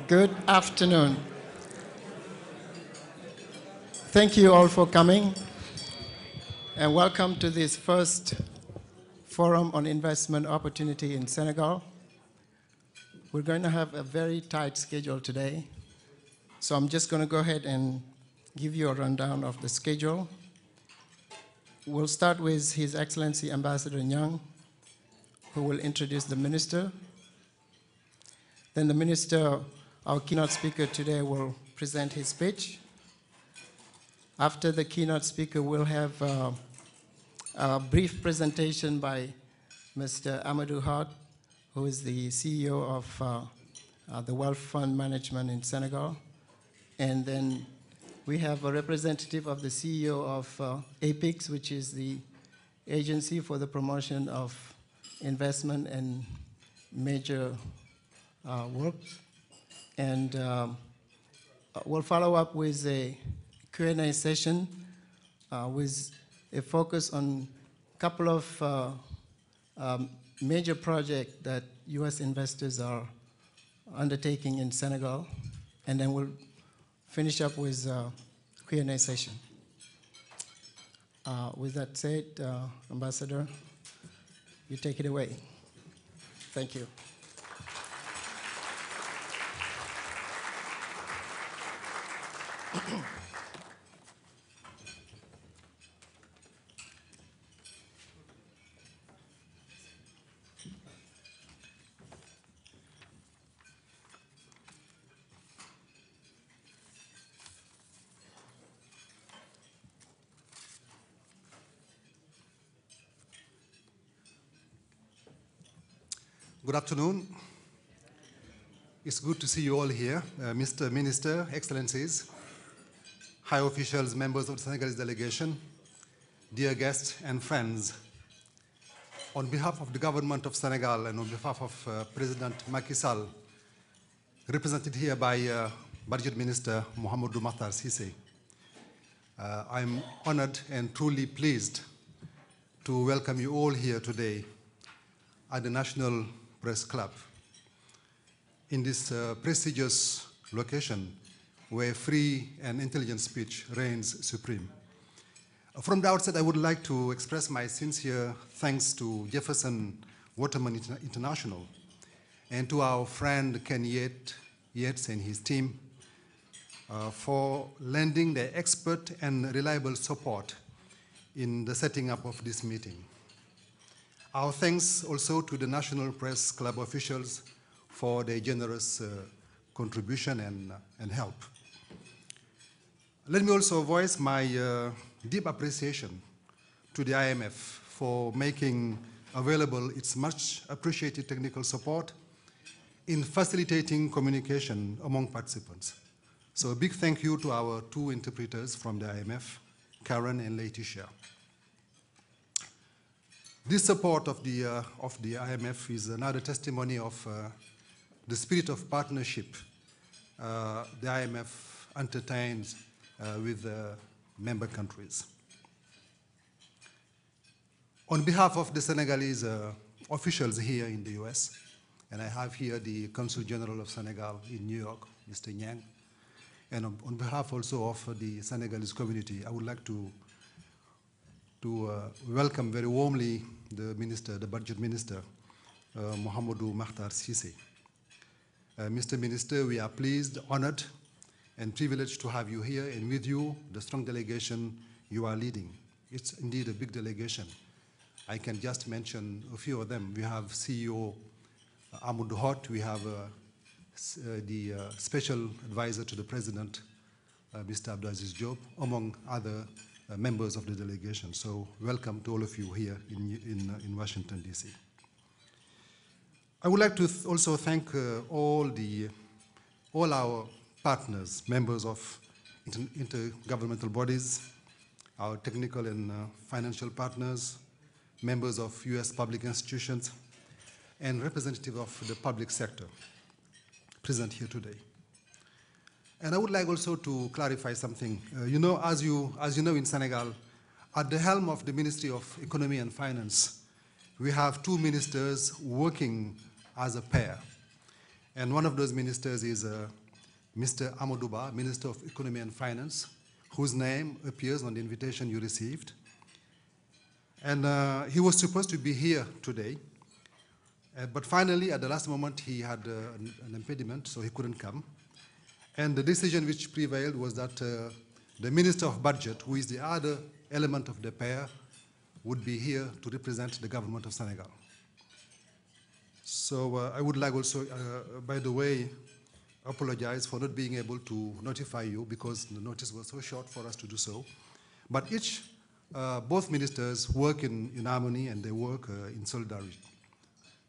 Good afternoon. Thank you all for coming, and welcome to this first Forum on Investment Opportunity in Senegal. We're going to have a very tight schedule today, so I'm just going to go ahead and give you a rundown of the schedule. We'll start with His Excellency Ambassador Nyang, who will introduce the minister. Then the minister, our keynote speaker today, will present his speech. After the keynote speaker, we'll have a brief presentation by Mr. Amadou Hott, who is the CEO of the Wealth Fund Management in Senegal. And then we have a representative of the CEO of APIX, which is the Agency for the Promotion of Investment and Major Works. And we'll follow up with a Q&A session with a focus on a couple of major projects that U.S. investors are undertaking in Senegal. And then we'll finish up with a Q&A session. With that said, Ambassador, you take it away. Thank you. Good afternoon. It's good to see you all here. Mr. Minister, Excellencies, high officials, members of the Senegalese delegation, dear guests and friends. On behalf of the government of Senegal and on behalf of President Macky Sall, represented here by Budget Minister Mouhamadou Makhtar Cissé, I'm honored and truly pleased to welcome you all here today at the National Press Club in this prestigious location where free and intelligent speech reigns supreme. From the outset, I would like to express my sincere thanks to Jefferson Waterman International and to our friend Ken Yates and his team for lending their expert and reliable support in the setting up of this meeting. Our thanks also to the National Press Club officials for their generous contribution and help. Let me also voice my deep appreciation to the IMF for making available its much appreciated technical support in facilitating communication among participants. So a big thank you to our two interpreters from the IMF, Karen and Laetitia. This support of the IMF is another testimony of the spirit of partnership the IMF entertains with member countries. On behalf of the Senegalese officials here in the US, and I have here the Consul General of Senegal in New York, Mr. Nyang, and on behalf also of the Senegalese community, I would like to welcome very warmly the minister, the budget minister, Mouhamadou Makhtar Cissé. Mr. Minister, we are pleased, honored, and privileged to have you here, and with you, the strong delegation you are leading. It's indeed a big delegation. I can just mention a few of them. We have CEO Amadou Hott, we have the special advisor to the president, Mr. Abdelaziz Diop, among other members of the delegation. So welcome to all of you here in Washington, D.C. I would like to also thank all our partners, members of intergovernmental bodies, our technical and financial partners, members of U.S. public institutions, and representatives of the public sector present here today. And I would like also to clarify something. As you know, in Senegal, at the helm of the Ministry of Economy and Finance, we have two ministers working as a pair. And one of those ministers is Mr. Amadou Ba, Minister of Economy and Finance, whose name appears on the invitation you received. And he was supposed to be here today, but finally, at the last moment, he had an impediment, so he couldn't come. And the decision which prevailed was that the Minister of Budget, who is the other element of the pair, would be here to represent the government of Senegal. So I would like also, by the way, apologize for not being able to notify you because the notice was so short for us to do so. But both ministers work in harmony and they work in solidarity.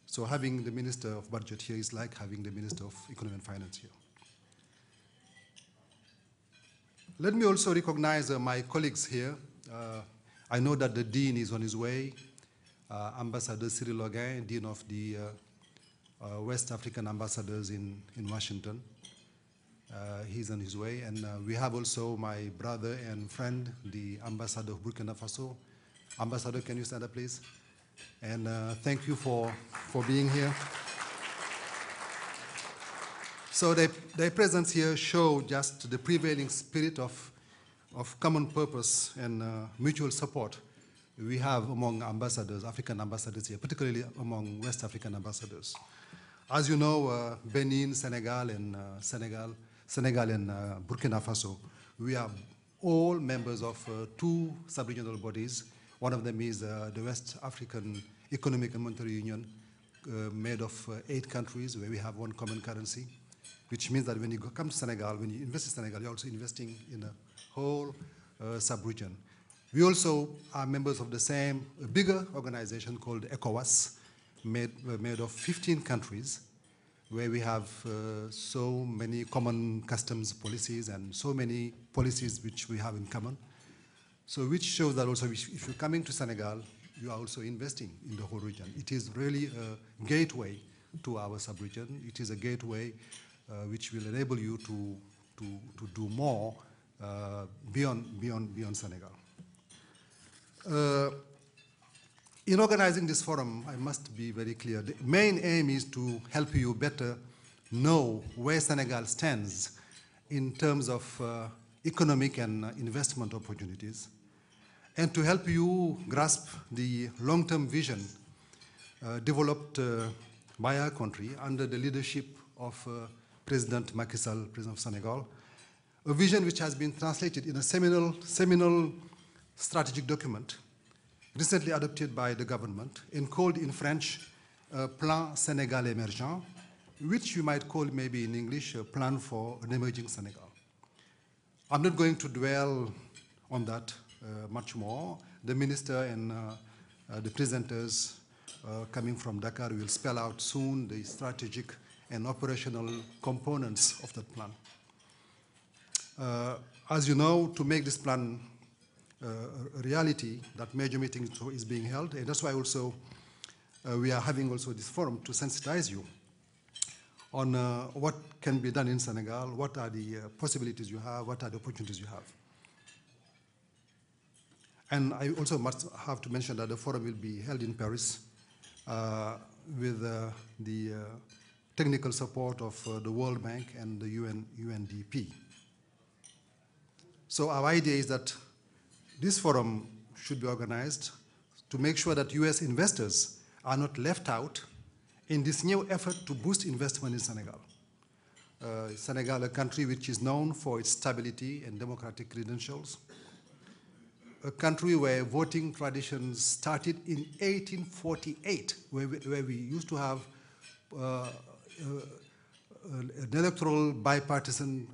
So having the Minister of Budget here is like having the Minister of Economy and Finance here. Let me also recognize my colleagues here. I know that the Dean is on his way, Ambassador Cyril Loguin, Dean of the West African Ambassadors in Washington. He's on his way. And we have also my brother and friend, the Ambassador of Burkina Faso. Ambassador, can you stand up, please? And thank you for being here. So their presence here show just the prevailing spirit of common purpose and mutual support we have among ambassadors, African ambassadors here, particularly among West African ambassadors. As you know, Benin, Senegal and Burkina Faso, we are all members of two sub-regional bodies. One of them is the West African Economic and Monetary Union, made of 8 countries where we have one common currency, which means that when you come to Senegal, when you invest in Senegal, you're also investing in a whole sub-region. We also are members of the same bigger organization called ECOWAS, made of 15 countries, where we have so many common customs policies and so many policies which we have in common. So which shows that also if you're coming to Senegal, you are also investing in the whole region. It is really a gateway to our sub-region. It is a gateway which will enable you to do more beyond Senegal. In organizing this forum, I must be very clear. The main aim is to help you better know where Senegal stands in terms of economic and investment opportunities, and to help you grasp the long-term vision developed by our country under the leadership of President Macky Sall, President of Senegal, a vision which has been translated in a seminal strategic document recently adopted by the government and called in French Plan Sénégal Émergent, which you might call maybe in English a plan for an emerging Senegal. I'm not going to dwell on that much more. The minister and the presenters coming from Dakar will spell out soon the strategic and operational components of that plan. As you know, to make this plan a reality, that major meeting is being held, and that's why also we are having also this forum to sensitize you on what can be done in Senegal, what are the possibilities you have, what are the opportunities you have. And I also must have to mention that the forum will be held in Paris with the technical support of the World Bank and the UNDP. So our idea is that this forum should be organized to make sure that US investors are not left out in this new effort to boost investment in Senegal. Senegal, a country which is known for its stability and democratic credentials, a country where voting traditions started in 1848, where we used to have an electoral bipartisan,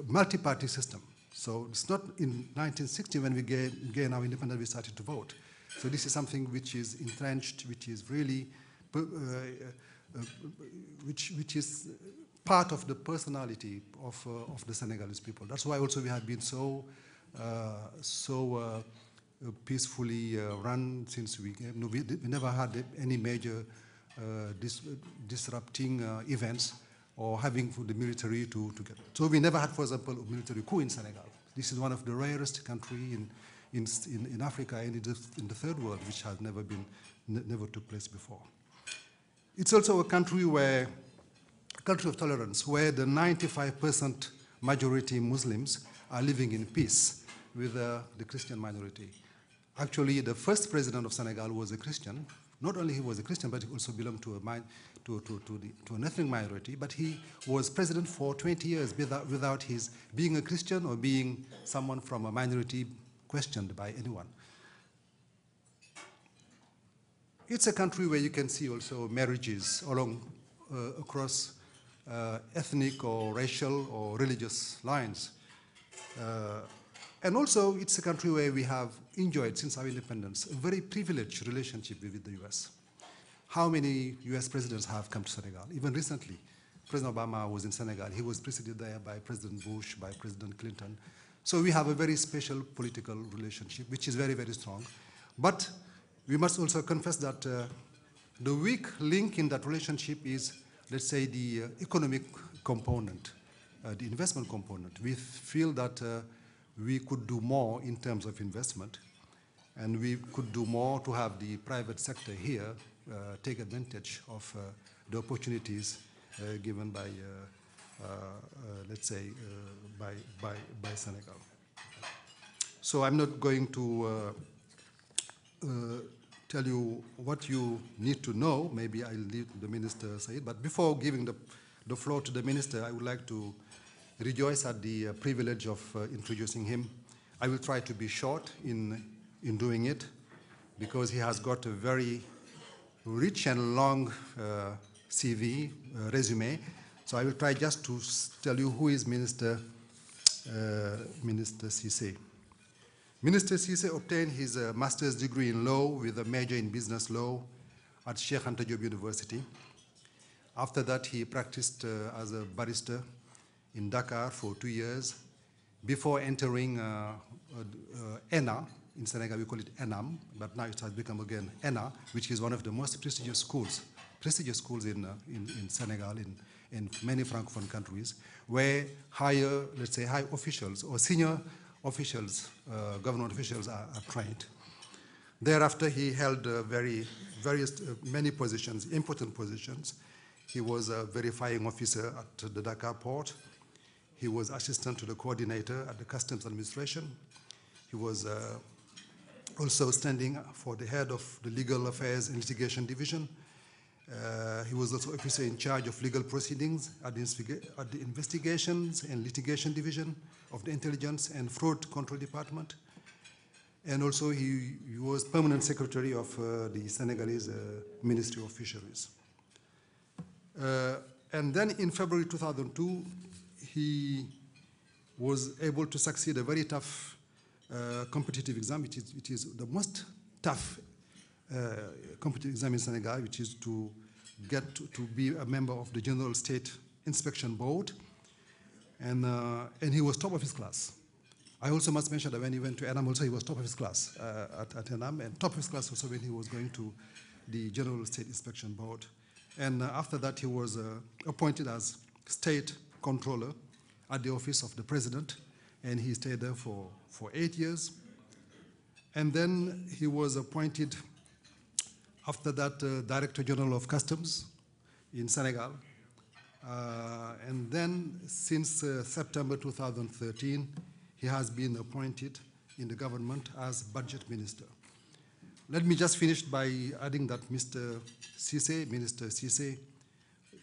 multi-party system. So it's not in 1960 when we gained our independence we started to vote. So this is something which is entrenched, which is really, which is part of the personality of the Senegalese people. That's why also we have been so peacefully run since we came. No, we never had any major disrupting events or having the military to get. So we never had, for example, a military coup in Senegal. This is one of the rarest countries in Africa and in the third world, which has never took place before. It's also a country where country of tolerance where the 95% majority Muslims are living in peace with the Christian minority. Actually, the first president of Senegal was a Christian. Not only he was a Christian, but he also belonged to an ethnic minority. But he was president for 20 years without his being a Christian or being someone from a minority questioned by anyone. It's a country where you can see also marriages across ethnic or racial or religious lines. And also, it's a country where we have enjoyed, since our independence, a very privileged relationship with the US. How many US presidents have come to Senegal? Even recently, President Obama was in Senegal. He was preceded there by President Bush, by President Clinton. So we have a very special political relationship, which is very, very strong. But we must also confess that the weak link in that relationship is, let's say, the economic component, the investment component. We feel that we could do more in terms of investment, and we could do more to have the private sector here take advantage of the opportunities given by, let's say, by Senegal. So I'm not going to tell you what you need to know. Maybe I'll leave the minister say it. But before giving the floor to the minister, I would like to rejoice at the privilege of introducing him. I will try to be short in doing it because he has got a very rich and long CV, resume. So I will try just to tell you who is Minister Cissé. Minister Cissé obtained his master's degree in law with a major in business law at Cheikh Anta Diop University. After that, he practiced as a barrister in Dakar for 2 years before entering ENA. In Senegal, we call it ENAM, but now it has become again ENA, which is one of the most prestigious schools in Senegal, in many Francophone countries, where higher, let's say, high officials or senior officials, government officials are trained. Thereafter, he held many positions, important positions. He was a verifying officer at the Dakar port. He was assistant to the coordinator at the Customs Administration. He was also standing for the head of the Legal Affairs and Litigation Division. He was also officer in charge of legal proceedings at the Investigations and Litigation Division of the Intelligence and Fraud Control Department. And also he was permanent secretary of the Senegalese Ministry of Fisheries. And then in February 2002, he was able to succeed a very tough competitive exam. It is the most tough competitive exam in Senegal, which is to get to be a member of the General State Inspection Board. And he was top of his class. I also must mention that when he went to ENAM, also he was top of his class at ENAM, and top of his class also when he was going to the General State Inspection Board. And after that, he was appointed as State Controller at the office of the President, and he stayed there for 8 years. And then he was appointed, after that, Director General of Customs in Senegal. And then, since September 2013, he has been appointed in the government as Budget Minister. Let me just finish by adding that Mr. Cissé, Minister Cissé,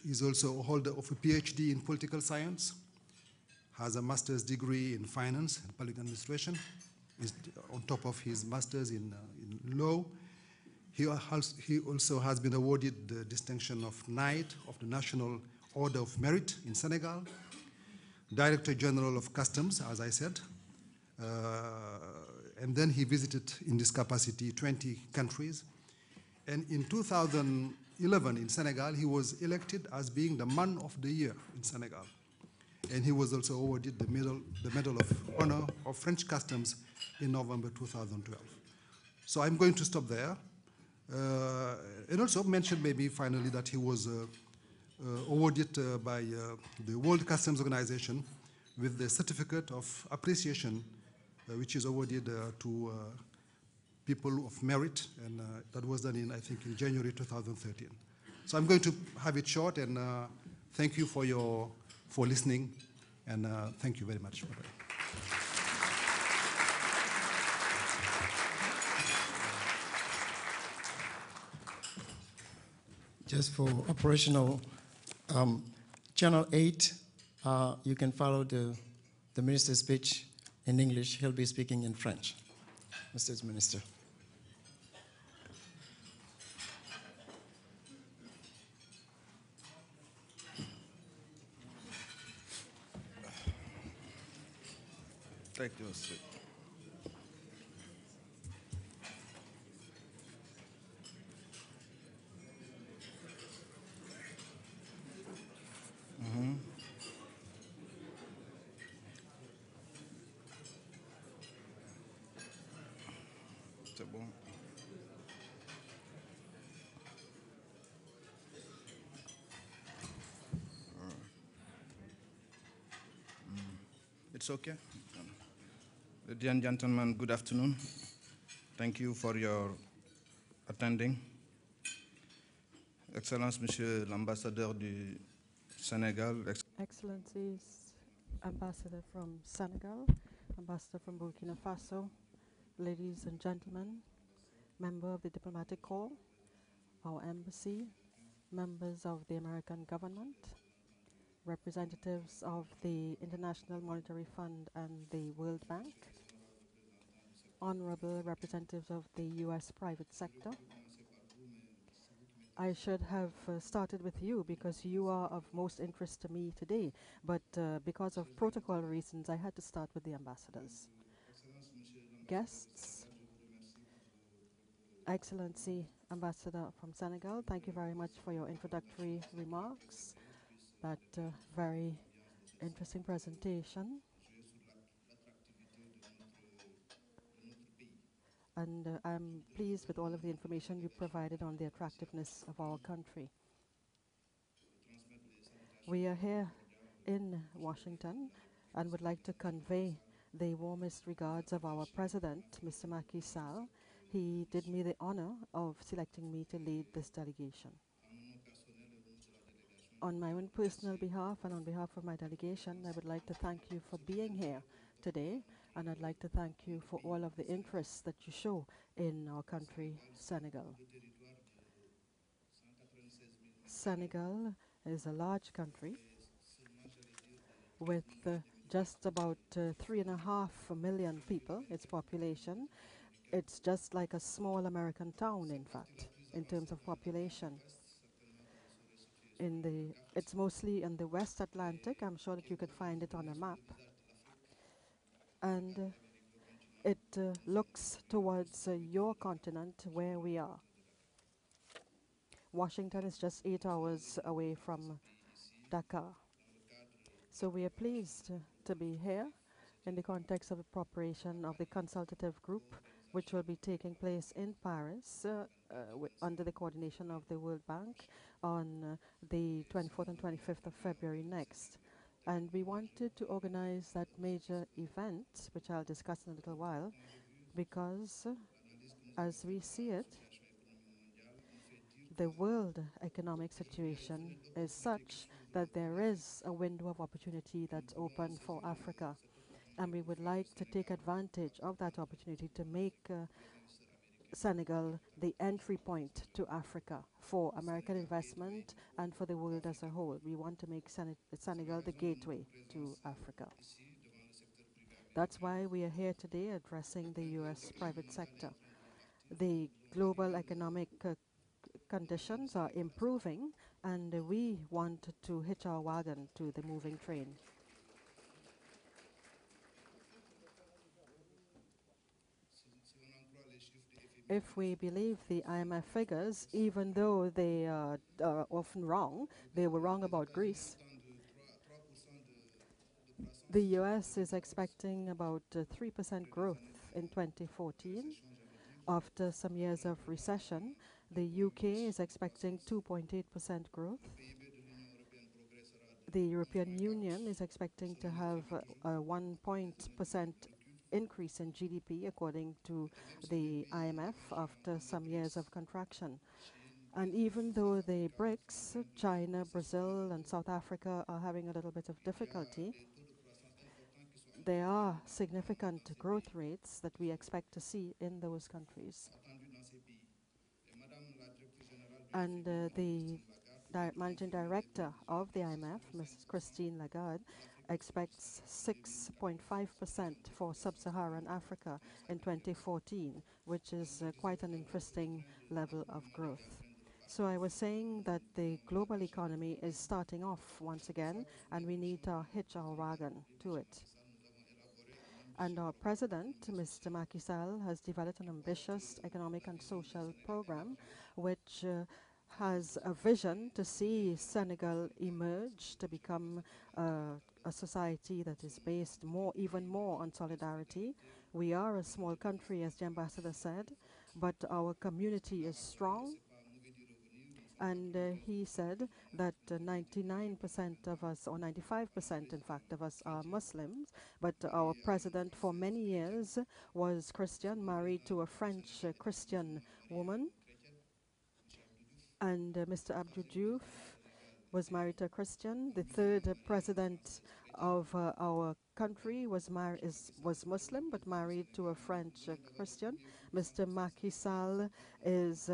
is also a holder of a PhD in political science, has a master's degree in finance and public administration, is on top of his master's in law. He also has been awarded the distinction of Knight of the National Order of Merit in Senegal, Director General of Customs, as I said, and then he visited in this capacity 20 countries. And in 2011 in Senegal, he was elected as being the Man of the Year in Senegal. And he was also awarded the Medal of Honor of French Customs in November 2012. So I'm going to stop there. And also mention maybe finally that he was awarded by the World Customs Organization with the Certificate of Appreciation, which is awarded to people of merit, and that was done in, I think, in January 2013. So I'm going to have it short, and Thank you for listening, and thank you very much. Bye-bye. Just for operational, Channel 8, you can follow the minister's speech in English. He'll be speaking in French. Mr. Minister. Take your seat. C'est bon. It's okay. Ladies and gentlemen, good afternoon. Thank you for your attending. Excellence, Monsieur l'ambassadeur du Senegal. Excellencies, Ambassador from Senegal, Ambassador from Burkina Faso, ladies and gentlemen, member of the diplomatic corps, our embassy, members of the American government, representatives of the International Monetary Fund and the World Bank, honorable representatives of the U.S. private sector. I should have started with you because you are of most interest to me today, but because of protocol reasons, I had to start with the ambassadors. Guests, Excellency Ambassador from Senegal, thank you very much for your introductory remarks, that very interesting presentation. And I'm pleased with all of the information you provided on the attractiveness of our country. We are here in Washington and would like to convey the warmest regards of our president, Mr. Macky Sall. He did me the honor of selecting me to lead this delegation. On my own personal behalf and on behalf of my delegation, I would like to thank you for being here today, and I'd like to thank you for all of the interest that you show in our country, Senegal. Senegal is a large country with just about 3.5 million people, its population. It's just like a small American town, in fact, in terms of population. It's mostly in the West Atlantic. I'm sure that you could find it on a map. And it looks towards your continent where we are. Washington is just 8 hours away from Dakar. So we are pleased to be here in the context of the preparation of the consultative group, which will be taking place in Paris under the coordination of the World Bank on the 24th and 25th of February next. And we wanted to organize that major event, which I'll discuss in a little while, because as we see it, the world economic situation is such that there is a window of opportunity that's open for Africa. And we would like to take advantage of that opportunity to make Senegal the entry point to Africa for American investment and for the world as a whole. We want to make Senegal the gateway to Africa. That's why we are here today addressing the U.S. private sector. The global economic conditions are improving, and we want to hitch our wagon to the moving train. If we believe the IMF figures, even though they are often wrong, they were wrong about Greece. The US is expecting about 3% growth in 2014. After some years of recession, the UK is expecting 2.8% growth. The European Union is expecting to have a 1% increase in GDP, according to the IMF, after some years of contraction. And even though the BRICS, China, Brazil, and South Africa are having a little bit of difficulty, there are significant growth rates that we expect to see in those countries. And the managing director of the IMF, Mrs. Christine Lagarde, expects 6.5% for sub-Saharan Africa in 2014, which is quite an interesting level of growth. So I was saying that the global economy is starting off once again, and we need to hitch our wagon to it. And our president, Mr. Macky Sall, has developed an ambitious economic and social program which has a vision to see Senegal emerge to become a society that is based even more on solidarity. We are a small country, as the ambassador said, but our community is strong. And he said that 99% of us, or 95% in fact, of us are Muslims, but our president for many years was Christian, married to a French Christian woman. And Mr. Abdou Diouf was married to a Christian. The third president of our country was Muslim, but married to a French Christian. Mr. Macky Sall is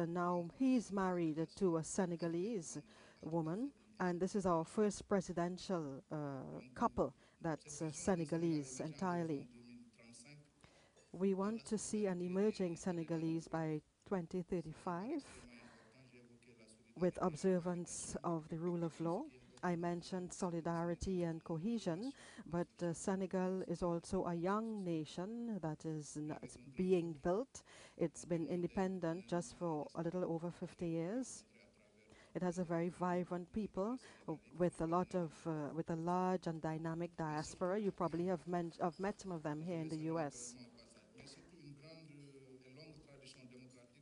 he's married to a Senegalese woman, and this is our first presidential couple that's Senegalese entirely. We want to see an emerging Senegalese by 2035 with observance of the rule of law. I mentioned solidarity and cohesion, but Senegal is also a young nation that is being built. It's been independent just for a little over 50 years. It has a very vibrant people with a large and dynamic diaspora. You probably have met some of them here in the US.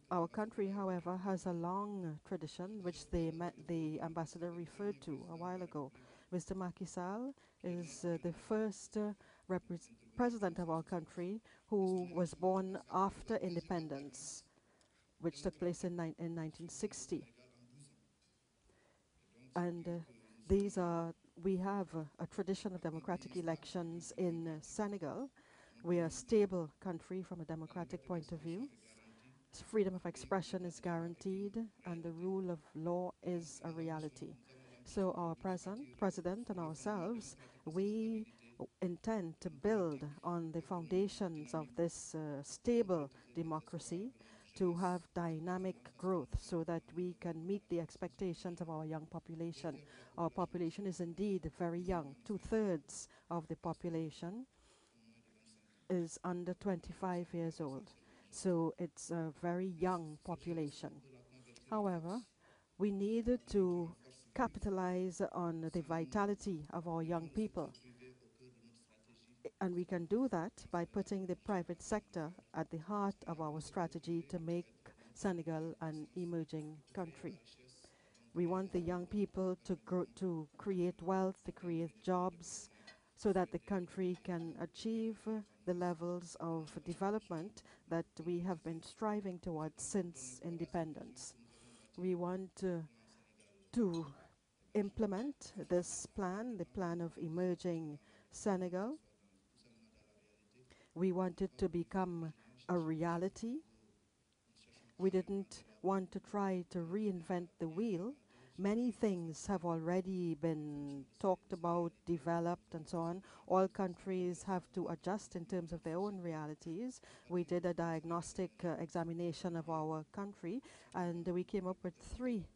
Our country, however, has a long tradition, which the ambassador referred to a while ago. Mr. Macky Sall is the first president of our country who was born after independence, which took place in 1960. And we have a tradition of democratic elections in Senegal. We are a stable country from a democratic point of view. Freedom of expression is guaranteed, and the rule of law is a reality. So our president and ourselves, we intend to build on the foundations of this stable democracy to have dynamic growth so that we can meet the expectations of our young population. Our population is indeed very young. 2/3 of the population is under 25 years old. So it's a very young population. However, we needed to capitalize on the vitality of our young people. And we can do that by putting the private sector at the heart of our strategy to make Senegal an emerging country. We want the young people to create wealth, to create jobs, so that the country can achieve the levels of development that we have been striving towards since independence. We want to implement this plan, the plan of emerging Senegal. We want it to become a reality. We didn't want to try to reinvent the wheel. Many things have already been talked about, developed, and so on. All countries have to adjust in terms of their own realities. We did a diagnostic examination of our country, and we came up with 3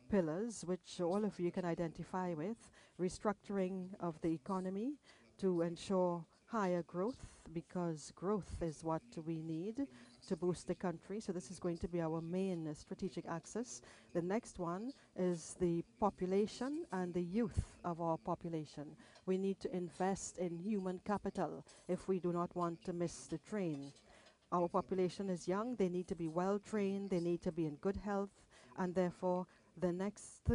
pillars, which all of you can identify with. Restructuring of the economy to ensure higher growth, because growth is what we need to boost the country. So this is going to be our main strategic axis. The next one is the population and the youth of our population. We need to invest in human capital if we do not want to miss the train. Our population is young, they need to be well trained, they need to be in good health, and therefore the next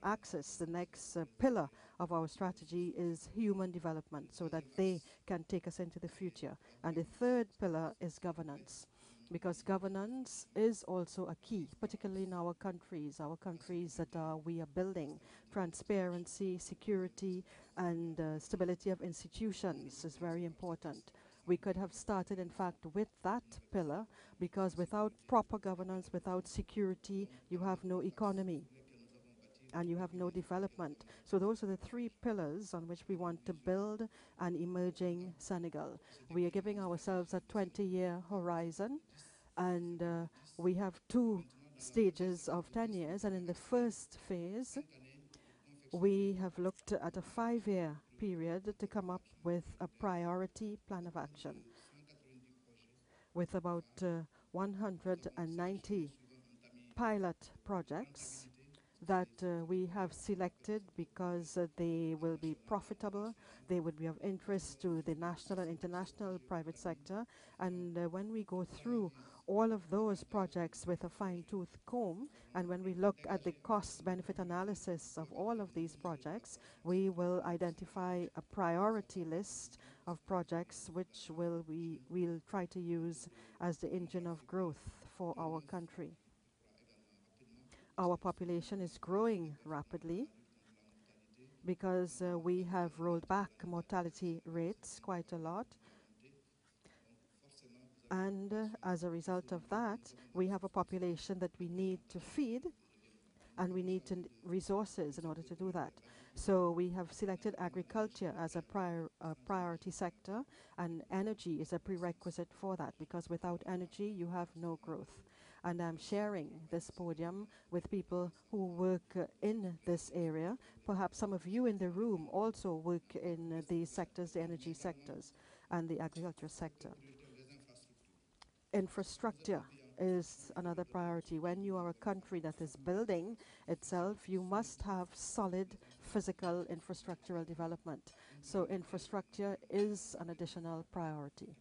axis, the next pillar of our strategy is human development, so that they can take us into the future. And the third pillar is governance. because governance is also a key, particularly in our countries that we are building. Transparency, security, and stability of institutions is very important. We could have started, in fact, with that pillar, because without proper governance, without security, you have no economy and you have no development. So those are the three pillars on which we want to build an emerging Senegal. We are giving ourselves a 20-year horizon, and we have two stages of 10 years. And in the first phase, we have looked at a 5-year period to come up with a priority plan of action with about 190 pilot projects that we have selected because they will be profitable, they would be of interest to the national and international private sector. And when we go through all of those projects with a fine-tooth comb, and when we look at the cost-benefit analysis of all of these projects, we will identify a priority list of projects which we'll try to use as the engine of growth for our country. Our population is growing rapidly because we have rolled back mortality rates quite a lot. And as a result of that, we have a population that we need to feed, and we need resources in order to do that. So we have selected agriculture as a priority sector, and energy is a prerequisite for that, because without energy, you have no growth. And I'm sharing this podium with people who work in this area. Perhaps some of you in the room also work in these sectors, the energy sectors and the agriculture sector. Infrastructure is another priority. When you are a country that is building itself, you must have solid physical infrastructural development. So infrastructure is an additional priority.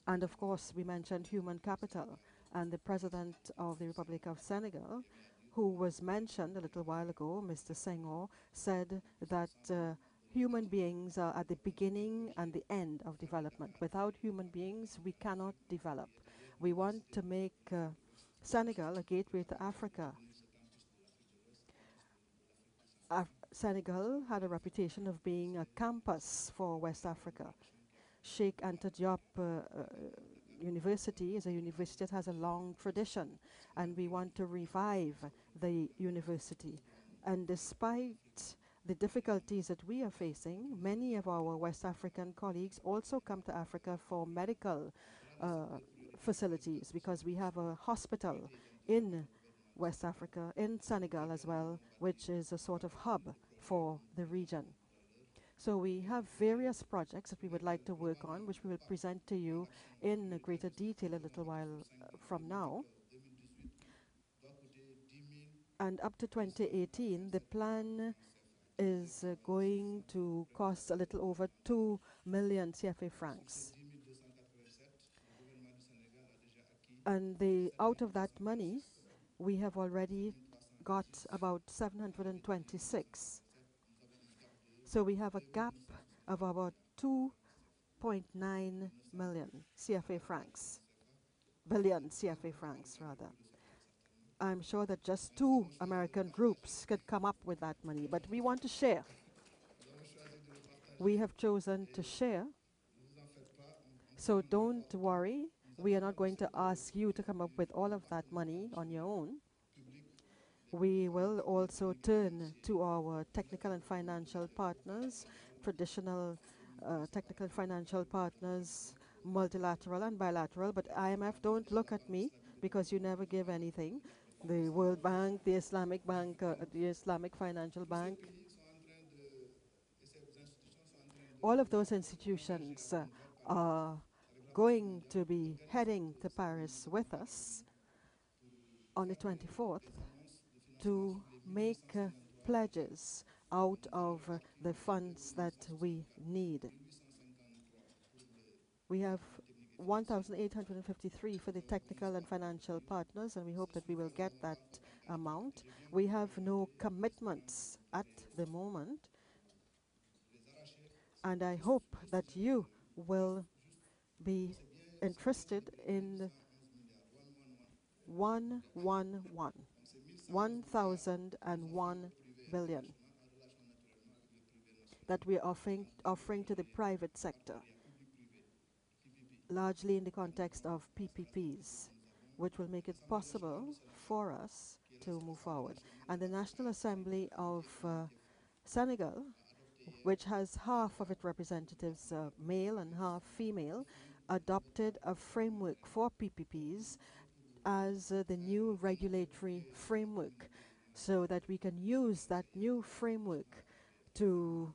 And of course, we mentioned human capital. And the President of the Republic of Senegal, who was mentioned a little while ago, Mr. Senghor, said that human beings are at the beginning and the end of development. Without human beings, we cannot develop. We want to make Senegal a gateway to Africa. Senegal had a reputation of being a campus for West Africa. Sheikh Anta Diop University is a university that has a long tradition, and we want to revive the university. And despite the difficulties that we are facing, many of our West African colleagues also come to Africa for medical facilities, because we have a hospital in West Africa, in Senegal as well, which is a sort of hub for the region. So we have various projects that we would like to work on, which we will present to you in greater detail a little while from now. And up to 2018, the plan is going to cost a little over 2 million CFA francs. And out of that money, we have already got about 726. So we have a gap of about 2.9 million CFA francs, billion CFA francs rather. I'm sure that just 2 American groups could come up with that money, but we want to share. We have chosen to share, so don't worry. We are not going to ask you to come up with all of that money on your own. We will also turn to our technical and financial partners, traditional technical and financial partners, multilateral and bilateral, but IMF, don't look at me because you never give anything. The World Bank, the Islamic Bank, the Islamic Financial Bank, all of those institutions are going to be heading to Paris with us on the 24th to make pledges out of the funds that we need. We have 1,853 for the technical and financial partners, and we hope that we will get that amount. We have no commitments at the moment, and I hope that you will be interested in 1,001 billion that we are offering to the private sector, largely in the context of PPPs, which will make it possible for us to move forward. And the National Assembly of Senegal, which has half of its representatives male and half female, adopted a framework for PPPs as the new regulatory framework, so that we can use that new framework to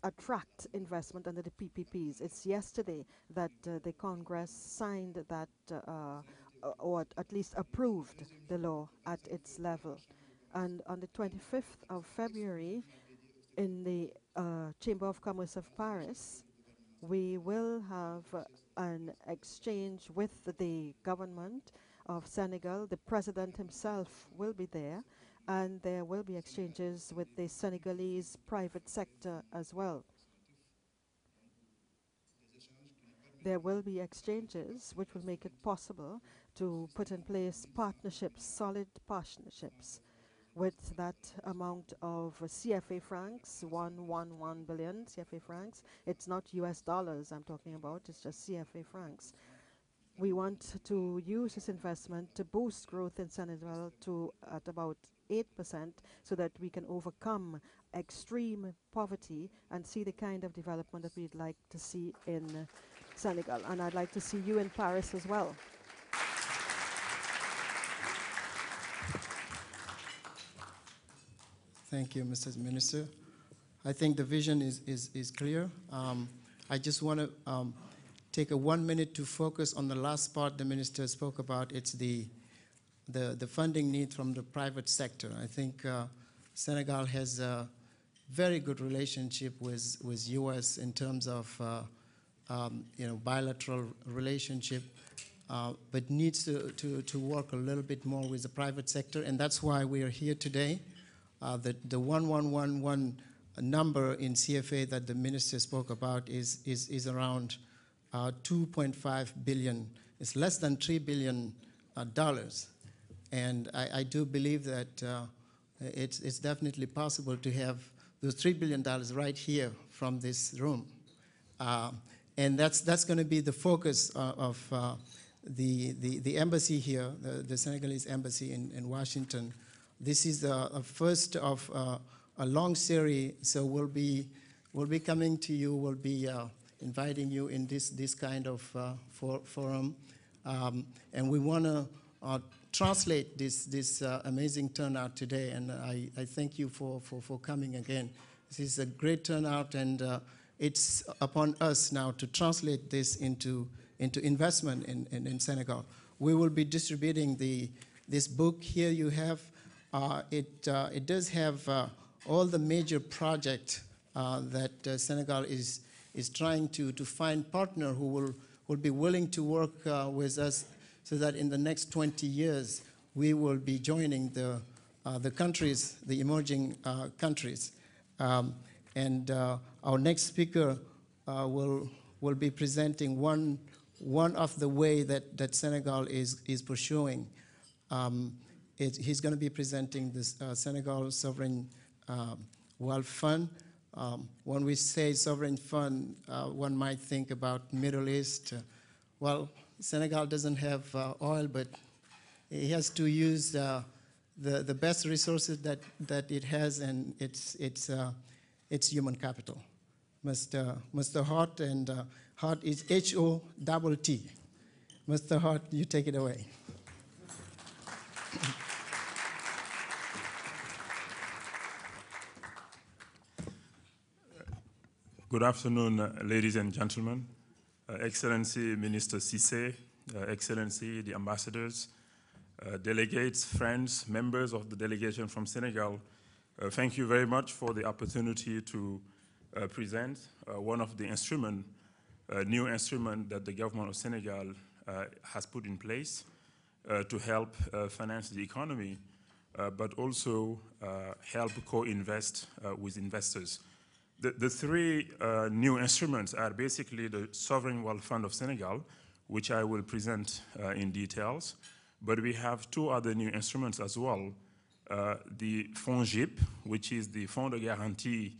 attract investment under the PPPs. It's yesterday that the Congress signed that, or at least approved the law at its level. And on the 25th of February, in the Chamber of Commerce of Paris, we will have an exchange with the government of Senegal. The president himself will be there, and there will be exchanges with the Senegalese private sector as well. There will be exchanges which will make it possible to put in place partnerships, solid partnerships, with that amount of CFA francs, 111 billion CFA francs. It's not US dollars I'm talking about, it's just CFA francs. We want to use this investment to boost growth in Senegal to at about 8%, so that we can overcome extreme poverty and see the kind of development that we'd like to see in Senegal. And I'd like to see you in Paris as well. Thank you, Mr. Minister. I think the vision is clear. I just want to take a 1 minute to focus on the last part the Minister spoke about. It's the funding need from the private sector. I think Senegal has a very good relationship with US in terms of bilateral relationship, but needs to work a little bit more with the private sector, and that's why we are here today. The 1111 number in CFA that the Minister spoke about is around 2.5 billion. It's less than $3 billion. And I do believe that it's definitely possible to have those $3 billion right here from this room. And that's going to be the focus of the embassy here, the Senegalese embassy in Washington. This is a first of a long series, so we'll be coming to you, we'll be inviting you in this kind of forum. And we want to translate this amazing turnout today, and I thank you for coming again. This is a great turnout, and it's upon us now to translate this into investment in Senegal. We will be distributing this book here you have. It does have all the major projects that Senegal is trying to find partner who will be willing to work with us, so that in the next 20 years we will be joining the countries, the emerging countries. And our next speaker will be presenting one of the way that Senegal is pursuing. He's going to be presenting this Senegal Sovereign Wealth Fund. When we say sovereign fund, one might think about Middle East. Well, Senegal doesn't have oil, but it has to use the best resources that it has, and it's human capital. Mr. Hart, and Hart is H-O-T-T. Mr. Hart, you take it away. Good afternoon, ladies and gentlemen. Excellency Minister Cissé, Excellency the ambassadors, delegates, friends, members of the delegation from Senegal, thank you very much for the opportunity to present one of the new instruments that the government of Senegal has put in place to help finance the economy, but also help co-invest with investors. The three new instruments are basically the Sovereign Wealth Fund of Senegal, which I will present in details, But we have two other new instruments as well. The FONGIP, which is the Fond de Garantie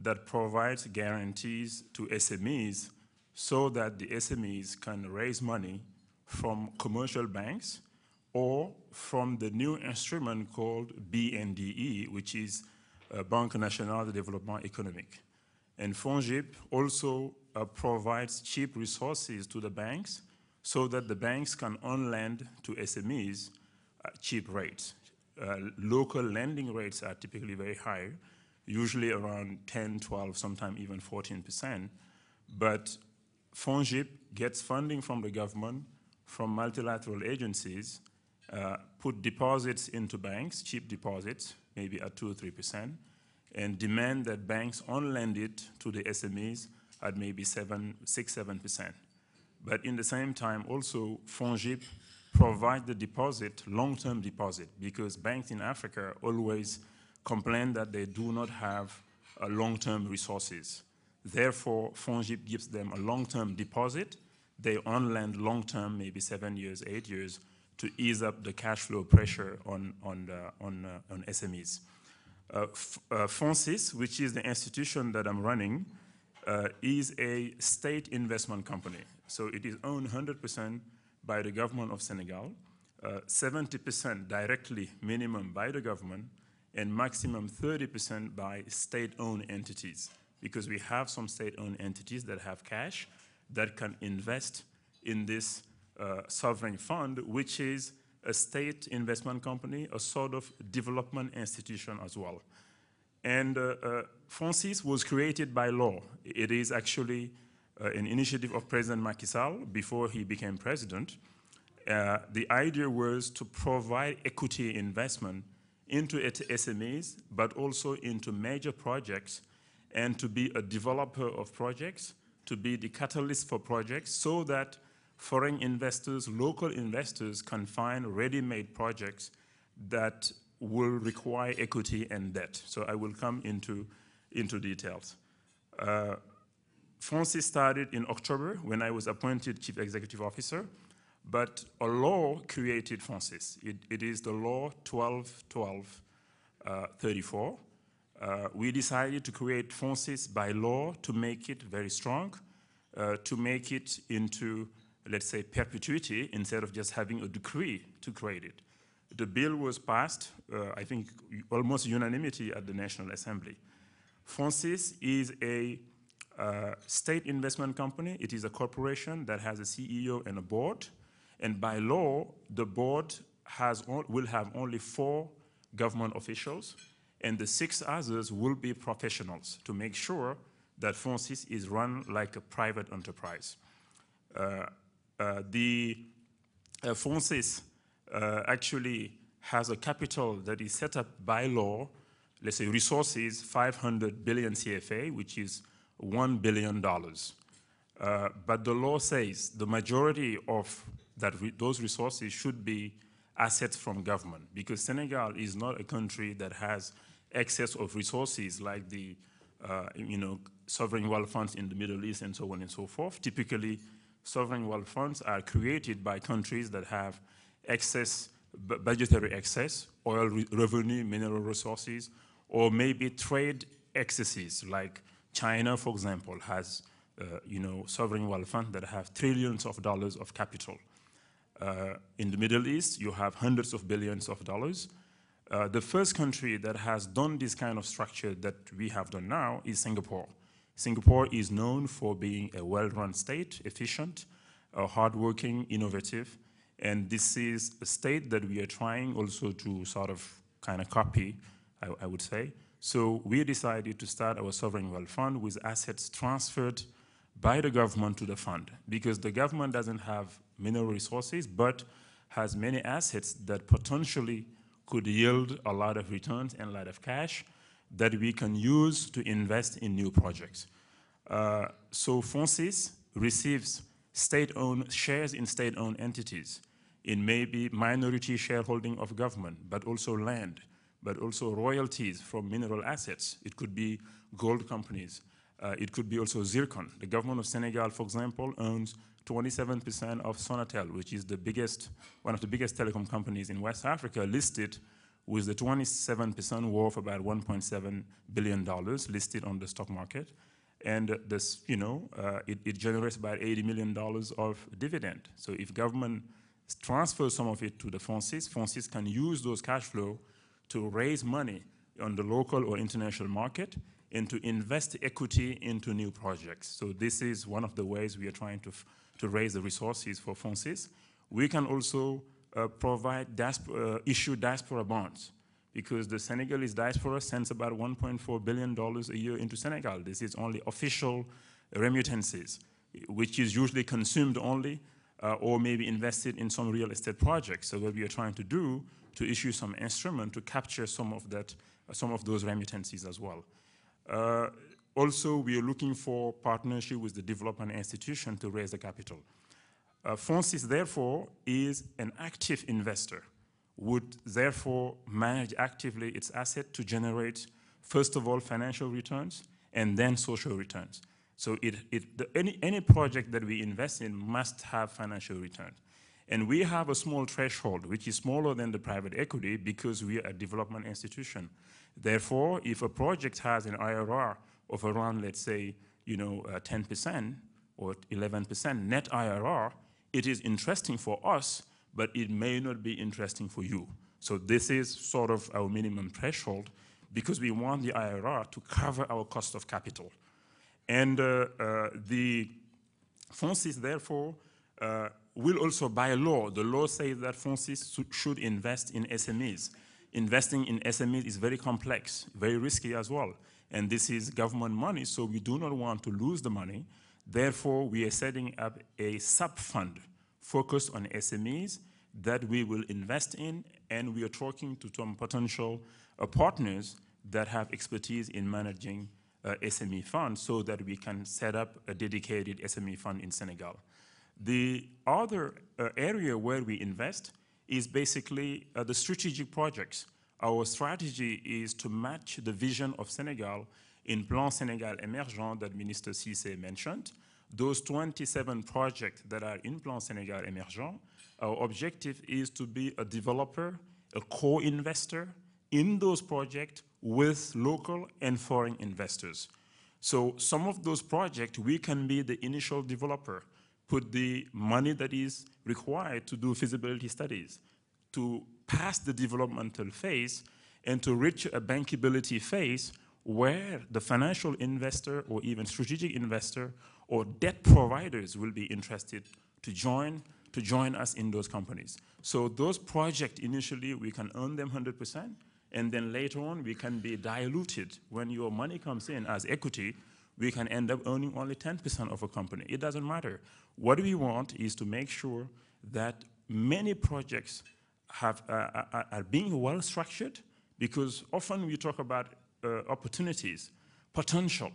that provides guarantees to SMEs so that the SMEs can raise money from commercial banks or from the new instrument called BNDE, which is Banque Nationale de Développement Économique. And FONGIP also provides cheap resources to the banks so that the banks can on-lend to SMEs at cheap rates. Local lending rates are typically very high, usually around 10, 12, sometimes even 14%. But FONGIP gets funding from the government, from multilateral agencies, put deposits into banks, cheap deposits, maybe at 2 or 3%, and demand that banks on-lend it to the SMEs at maybe 6, 7%. But in the same time, also, FONGIP provides the deposit, long-term deposit, because banks in Africa always complain that they do not have long-term resources. Therefore, FONGIP gives them a long-term deposit. They on-lend long-term, maybe 7 years, 8 years, to ease up the cash flow pressure on SMEs. FONSIS, which is the institution that I'm running, is a state investment company. So it is owned 100% by the government of Senegal, 70% directly minimum by the government, and maximum 30% by state-owned entities, because we have some state-owned entities that have cash that can invest in this sovereign fund, which is a state investment company, a sort of development institution as well. And FONSIS was created by law. It is actually an initiative of President Macky Sall before he became president. The idea was to provide equity investment into SMEs, but also into major projects, and to be a developer of projects, to be the catalyst for projects, so that foreign investors, local investors can find ready-made projects that will require equity and debt. So I will come into details. FONSIS started in October when I was appointed Chief Executive Officer, but a law created FONSIS. It is the law 12-12-34. We decided to create FONSIS by law to make it very strong, to make it into, let's say, perpetuity instead of just having a decree to create it. The bill was passed, I think, almost unanimity at the National Assembly. FONSIS is a state investment company. It is a corporation that has a CEO and a board. And by law, the board will have only 4 government officials, and the 6 others will be professionals to make sure that FONSIS is run like a private enterprise. The FONSIS actually has a capital that is set up by law, let's say resources, 500 billion CFA, which is $1 billion. But the law says the majority of those resources should be assets from government, because Senegal is not a country that has excess of resources like the sovereign wealth funds in the Middle East and so on and so forth. Typically, sovereign wealth funds are created by countries that have excess, budgetary excess, oil revenue, mineral resources, or maybe trade excesses, like China, for example, has sovereign wealth funds that have trillions of dollars of capital. In the Middle East, you have hundreds of billions of dollars. The first country that has done this kind of structure that we have done now is Singapore. Singapore is known for being a well-run state, efficient, hardworking, innovative, and this is a state that we are trying also to sort of kind of copy, I would say. So we decided to start our sovereign wealth fund with assets transferred by the government to the fund, because the government doesn't have mineral resources, but has many assets that potentially could yield a lot of returns and a lot of cash that we can use to invest in new projects. So FONSIS receives state-owned shares in state-owned entities, in maybe minority shareholding of government, but also land, but also royalties from mineral assets. It could be gold companies. It could be also zircon. The government of Senegal, for example, owns 27% of Sonatel, which is the biggest, one of the biggest telecom companies in West Africa, listed with the 27% worth about $1.7 billion listed on the stock market. And this, it generates about $80 million of dividend. So if government transfers some of it to the FONSIS can use those cash flow to raise money on the local or international market and to invest equity into new projects. So this is one of the ways we are trying to raise the resources for FONSIS. We can also provide issue diaspora bonds, because the Senegalese diaspora sends about $1.4 billion a year into Senegal. This is only official remittances, which is usually consumed only or maybe invested in some real estate projects. So what we are trying to do to issue some instrument to capture some of those remittances as well. Also, we are looking for partnership with the development institution to raise the capital. FONSIS, therefore, is an active investor, would therefore manage actively its asset to generate, first of all, financial returns and then social returns. So any project that we invest in must have financial returns. And we have a small threshold, which is smaller than the private equity because we are a development institution. Therefore, if a project has an IRR of around, let's say, 10% or 11% net IRR, it is interesting for us, but it may not be interesting for you. So this is sort of our minimum threshold because we want the IRR to cover our cost of capital. And the FONSIS, therefore, will also, by law, the law says that FONSIS should invest in SMEs. Investing in SMEs is very complex, very risky as well. And this is government money, so we do not want to lose the money. Therefore, we are setting up a sub-fund focused on SMEs that we will invest in, and we are talking to some potential partners that have expertise in managing SME funds so that we can set up a dedicated SME fund in Senegal. The other area where we invest is basically the strategic projects. Our strategy is to match the vision of Senegal in Plan Sénégal Émergent that Minister Cissé mentioned. Those 27 projects that are in Plan Sénégal Émergent, our objective is to be a developer, a co-investor in those projects with local and foreign investors. So some of those projects, we can be the initial developer, put the money that is required to do feasibility studies, to pass the developmental phase, and to reach a bankability phase where the financial investor or even strategic investor or debt providers will be interested to join us in those companies. So those projects, initially, we can earn them 100%, and then later on, we can be diluted. When your money comes in as equity, we can end up owning only 10% of a company. It doesn't matter. What we want is to make sure that many projects are being well structured, because often we talk about opportunities, potential,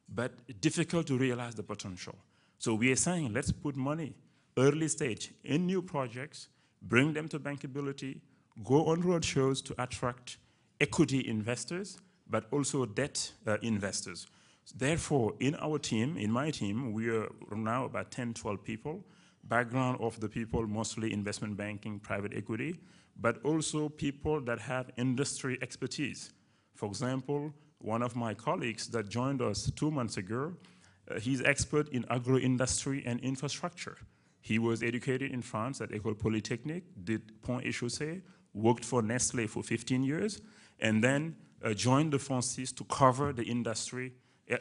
but difficult to realize the potential. So we are saying, let's put money early stage in new projects, bring them to bankability, go on roadshows to attract equity investors, but also debt investors. Therefore, in our team, in my team, we are now about 10, 12 people. Background of the people, mostly investment banking, private equity, but also people that have industry expertise. For example, one of my colleagues that joined us 2 months ago, he's expert in agro-industry and infrastructure. He was educated in France at École Polytechnique, did Pont et Chaussée, worked for Nestlé for 15 years, and then joined the FONSIS to cover the industry,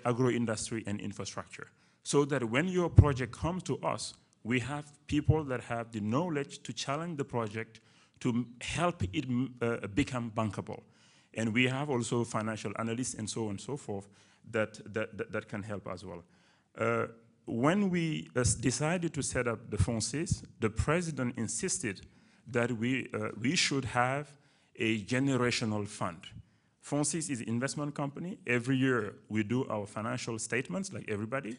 agro-industry and infrastructure. So that when your project comes to us, we have people that have the knowledge to challenge the project to help it become bankable. And we have also financial analysts and so on and so forth that can help as well. When we decided to set up the FONSIS, the president insisted that we should have a generational fund. FONSIS is an investment company. Every year we do our financial statements like everybody.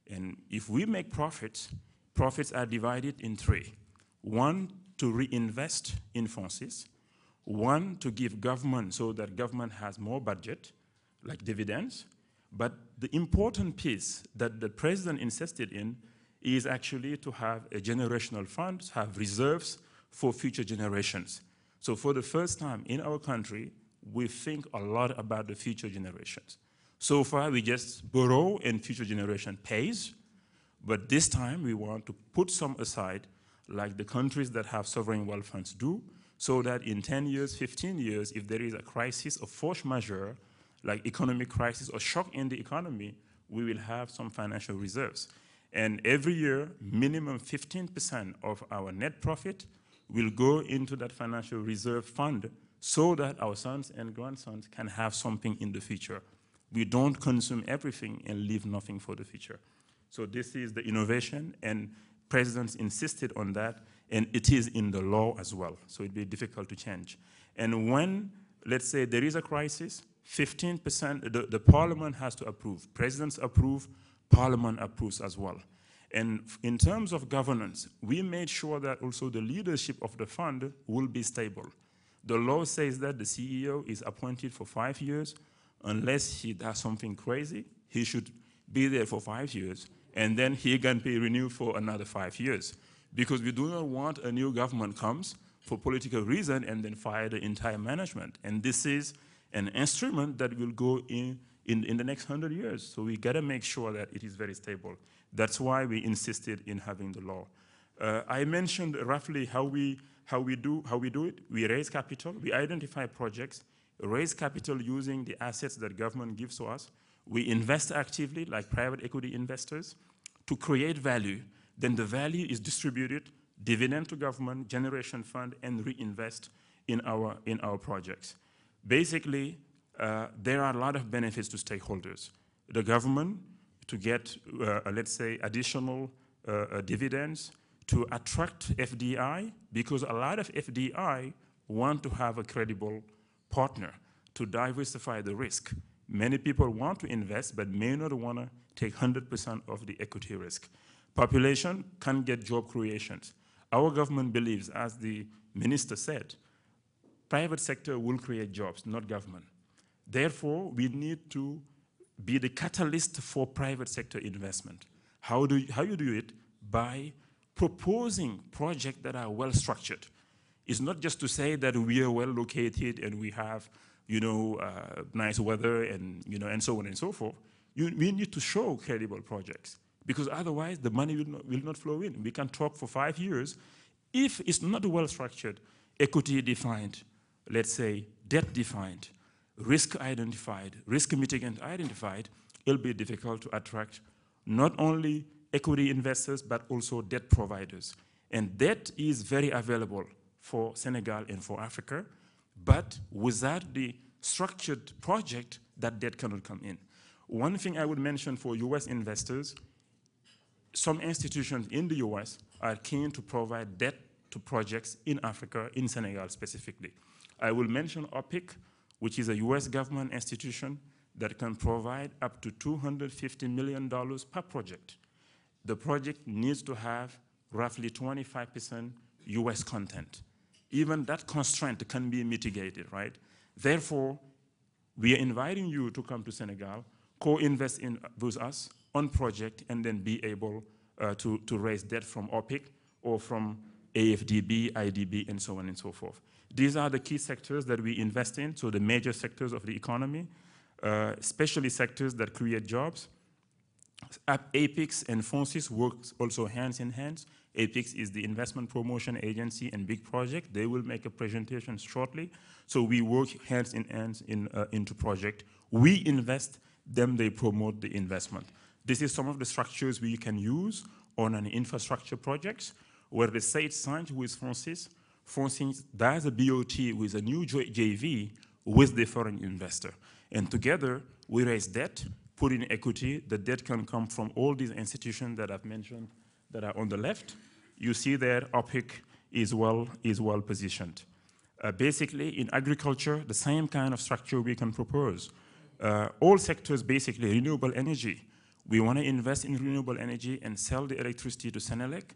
And if we make profits, profits are divided in 3. 1, to reinvest in FONSIS. 1, to give government so that government has more budget, like dividends. But the important piece that the president insisted in is actually to have a generational fund, have reserves for future generations. So for the first time in our country, we think a lot about the future generations. So far, we just borrow and future generation pays, but this time we want to put some aside, like the countries that have sovereign wealth funds do, so that in 10 years, 15 years, if there is a crisis of force majeure, like economic crisis or shock in the economy, we will have some financial reserves. And every year, minimum 15% of our net profit will go into that financial reserve fund so that our sons and grandsons can have something in the future. We don't consume everything and leave nothing for the future. So this is the innovation, and presidents insisted on that, and it is in the law as well, so it'd be difficult to change. And when, let's say, there is a crisis, 15%, the parliament has to approve. Presidents approve, parliament approves as well. And in terms of governance, we made sure that also the leadership of the fund will be stable. The law says that the CEO is appointed for 5 years. Unless he does something crazy, he should be there for 5 years, and then he can be renewed for another 5 years. Because we do not want a new government comes for political reason and then fire the entire management. And this is an instrument that will go in the next 100 years. So we gotta make sure that it is very stable. That's why we insisted in having the law. I mentioned roughly how we do it. We raise capital, we identify projects, raise capital using the assets that government gives to us. We invest actively, like private equity investors, to create value. Then the value is distributed, dividend to government, generation fund, and reinvest in our projects. Basically, there are a lot of benefits to stakeholders. The government to get, let's say, additional dividends, to attract FDI, because a lot of FDI want to have a credible partner to diversify the risk. Many people want to invest, but may not want to take 100% of the equity risk. Population can get job creations. Our government believes, as the minister said, private sector will create jobs, not government. Therefore, we need to be the catalyst for private sector investment. How you do it? By proposing projects that are well structured. It's not just to say that we are well located and we have, nice weather and, and so on and so forth. We need to show credible projects, because otherwise the money will not flow in. We can talk for 5 years. If it's not well structured, equity defined, let's say debt defined, risk identified, risk mitigant identified, it'll be difficult to attract not only equity investors, but also debt providers. And debt is very available for Senegal and for Africa, but without the structured project, that debt cannot come in. One thing I would mention for US investors, some institutions in the US are keen to provide debt to projects in Africa, in Senegal specifically. I will mention OPIC, which is a US government institution that can provide up to $250 million per project. The project needs to have roughly 25% US content. Even that constraint can be mitigated, right? Therefore, we are inviting you to come to Senegal, co-invest with us on project, and then be able to raise debt from OPIC or from AFDB, IDB, and so on and so forth. These are the key sectors that we invest in, so the major sectors of the economy, especially sectors that create jobs. APIX and FONSIS work also hands in hands. APIX is the investment promotion agency and big project. They will make a presentation shortly. So we work hands in hands into project. We invest, then they promote the investment. This is some of the structures we can use on an infrastructure projects, where the state signed with FONSIS. FONSIS does a BOT with a new JV with the foreign investor. And together, we raise debt, put in equity. The debt can come from all these institutions that I've mentioned that are on the left. You see there, OPIC is well positioned. Basically, in agriculture, the same kind of structure we can propose. All sectors, basically, renewable energy. We want to invest in renewable energy and sell the electricity to Senelec.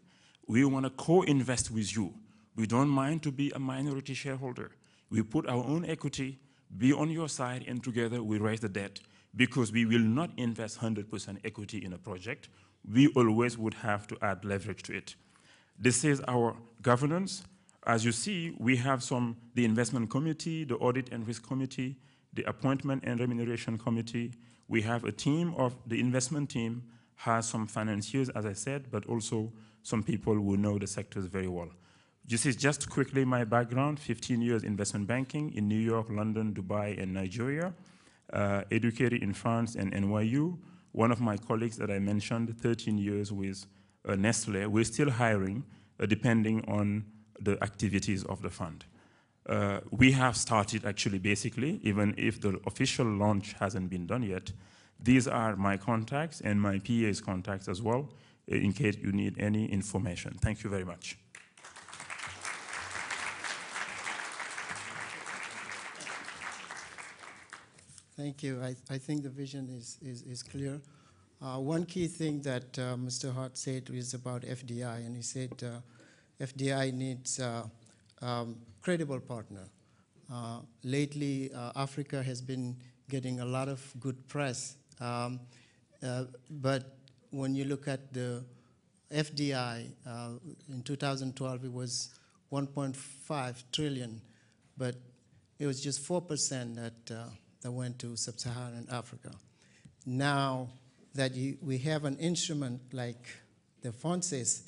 We want to co-invest with you. We don't mind to be a minority shareholder. We put our own equity, be on your side, and together we raise the debt. because we will not invest 100% equity in a project. We always would have to add leverage to it. This is our governance. As you see, we have the investment committee, the audit and risk committee, the appointment and remuneration committee. We have a team of the investment team, has some financiers, as I said, but also some people who know the sectors very well. This is just quickly my background: 15 years investment banking in New York, London, Dubai, and Nigeria, educated in France and NYU. One of my colleagues that I mentioned, 13 years with Nestle. We're still hiring, depending on the activities of the fund. We have started actually, basically, even if the official launch hasn't been done yet. These are my contacts and my PA's contacts as well, in case you need any information. Thank you very much. Thank you. I think the vision is clear. One key thing that Mr. Hart said is about FDI, and he said FDI needs a credible partner. Lately, Africa has been getting a lot of good press, but when you look at the FDI, in 2012 it was 1.5 trillion, but it was just 4% that went to sub-Saharan Africa. Now that we have an instrument like the FONSES,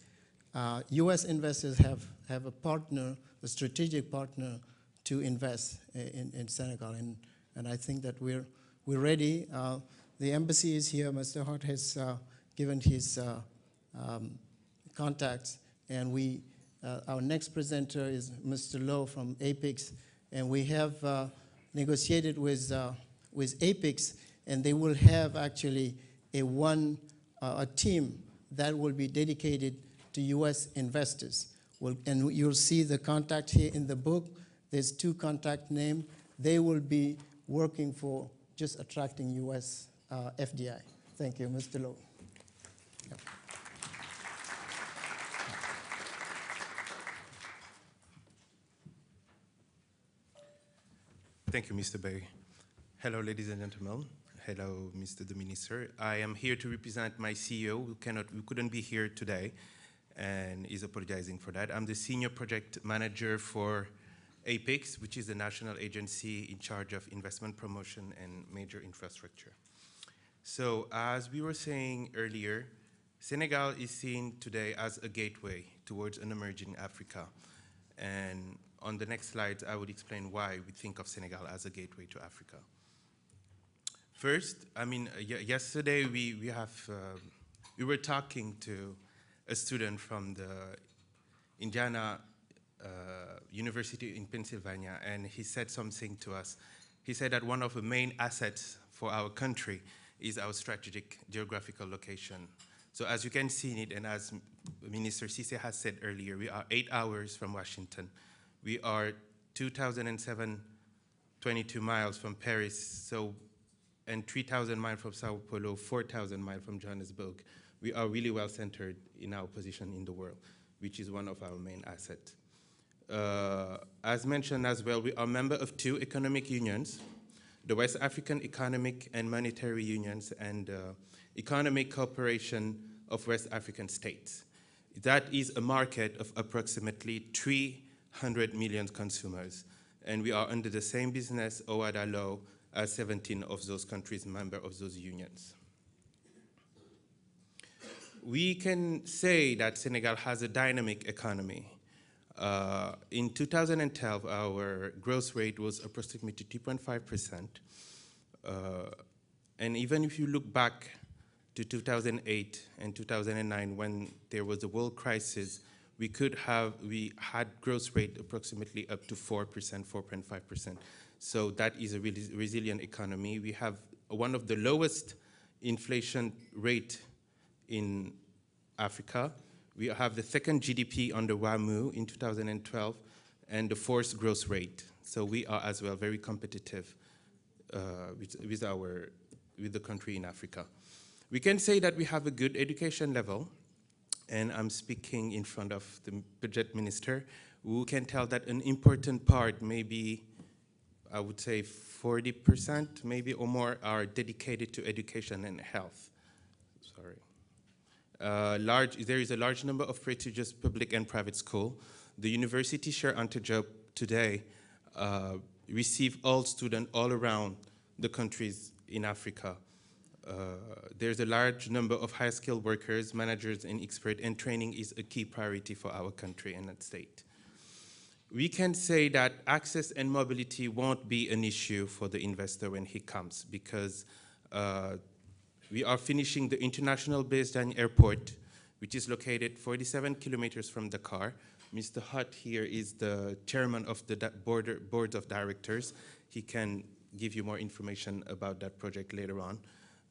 U.S. investors have a partner, a strategic partner to invest in Senegal, and I think that we're ready. The embassy is here. Mr. Hart has given his contacts, and our next presenter is Mr. Lowe from APIX, and we have negotiated with APIX, and they will have actually a team that will be dedicated to U.S. investors. And you'll see the contact here in the book. There's 2 contact names. They will be working for just attracting U.S. FDI. Thank you, Mr. Lowe. Yep. Thank you, Mr. Beye. Hello, ladies and gentlemen. Hello, Mr. the Minister. I am here to represent my CEO, who couldn't be here today, and is apologizing for that. I'm the Senior Project Manager for APIX, which is the national agency in charge of investment promotion and major infrastructure. So, as we were saying earlier, Senegal is seen today as a gateway towards an emerging Africa. And on the next slides, I would explain why we think of Senegal as a gateway to Africa. First, I mean, yesterday we were talking to a student from the Indiana University in Pennsylvania, and he said something to us. He said that one of the main assets for our country is our strategic geographical location. So as you can see in it, and as Minister Cissé has said earlier, we are 8 hours from Washington. We are 2,722 miles from Paris, and 3,000 miles from Sao Paulo, 4,000 miles from Johannesburg. We are really well centered in our position in the world, which is one of our main assets. As mentioned as well, we are a member of 2 economic unions, the West African Economic and Monetary Unions and Economic Cooperation of West African States. That is a market of approximately 300 million consumers, and we are under the same business OADA law as 17 of those countries member of those unions. We can say that Senegal has a dynamic economy. In 2012, our growth rate was approximately 2.5%. And even if you look back to 2008 and 2009, when there was a world crisis, we had growth rate approximately up to 4%, 4.5%. So that is a really resilient economy. We have one of the lowest inflation rate in Africa. We have the 2nd GDP under WAMU in 2012 and the 4th growth rate. So we are as well very competitive with the country in Africa. We can say that we have a good education level, and I'm speaking in front of the budget minister, who can tell that an important part may be I would say 40% maybe or more are dedicated to education and health. Sorry. There is a large number of prestigious public and private schools. The university share job today receive all students all around the countries in Africa. There's a large number of high-skilled workers, managers, and experts, and training is a key priority for our country and that state. We can say that access and mobility won't be an issue for the investor when he comes, because we are finishing the international Beye airport, which is located 47 kilometers from Dakar. Mr. Hutt here is the chairman of the board of directors. He can give you more information about that project later on.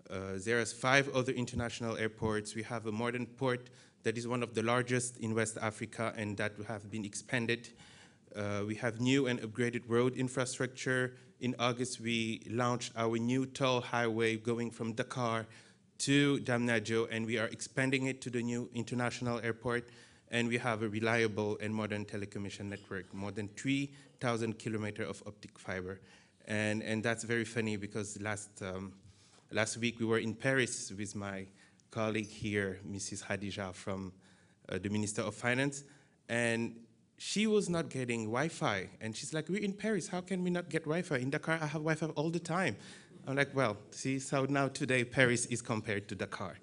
There are 5 other international airports. We have a modern port that is one of the largest in West Africa and that have been expanded. We have new and upgraded road infrastructure. In August, we launched our new toll highway going from Dakar to Diamniadio, and we are expanding it to the new international airport. And we have a reliable and modern telecommunication network, more than 3,000 kilometers of optic fiber. And that's very funny because last week we were in Paris with my colleague here, Mrs. Hadija from the Minister of Finance, and she was not getting Wi-Fi. And she's like, we're in Paris, how can we not get Wi-Fi? In Dakar, I have Wi-Fi all the time. I'm like, well, see, so now today Paris is compared to Dakar.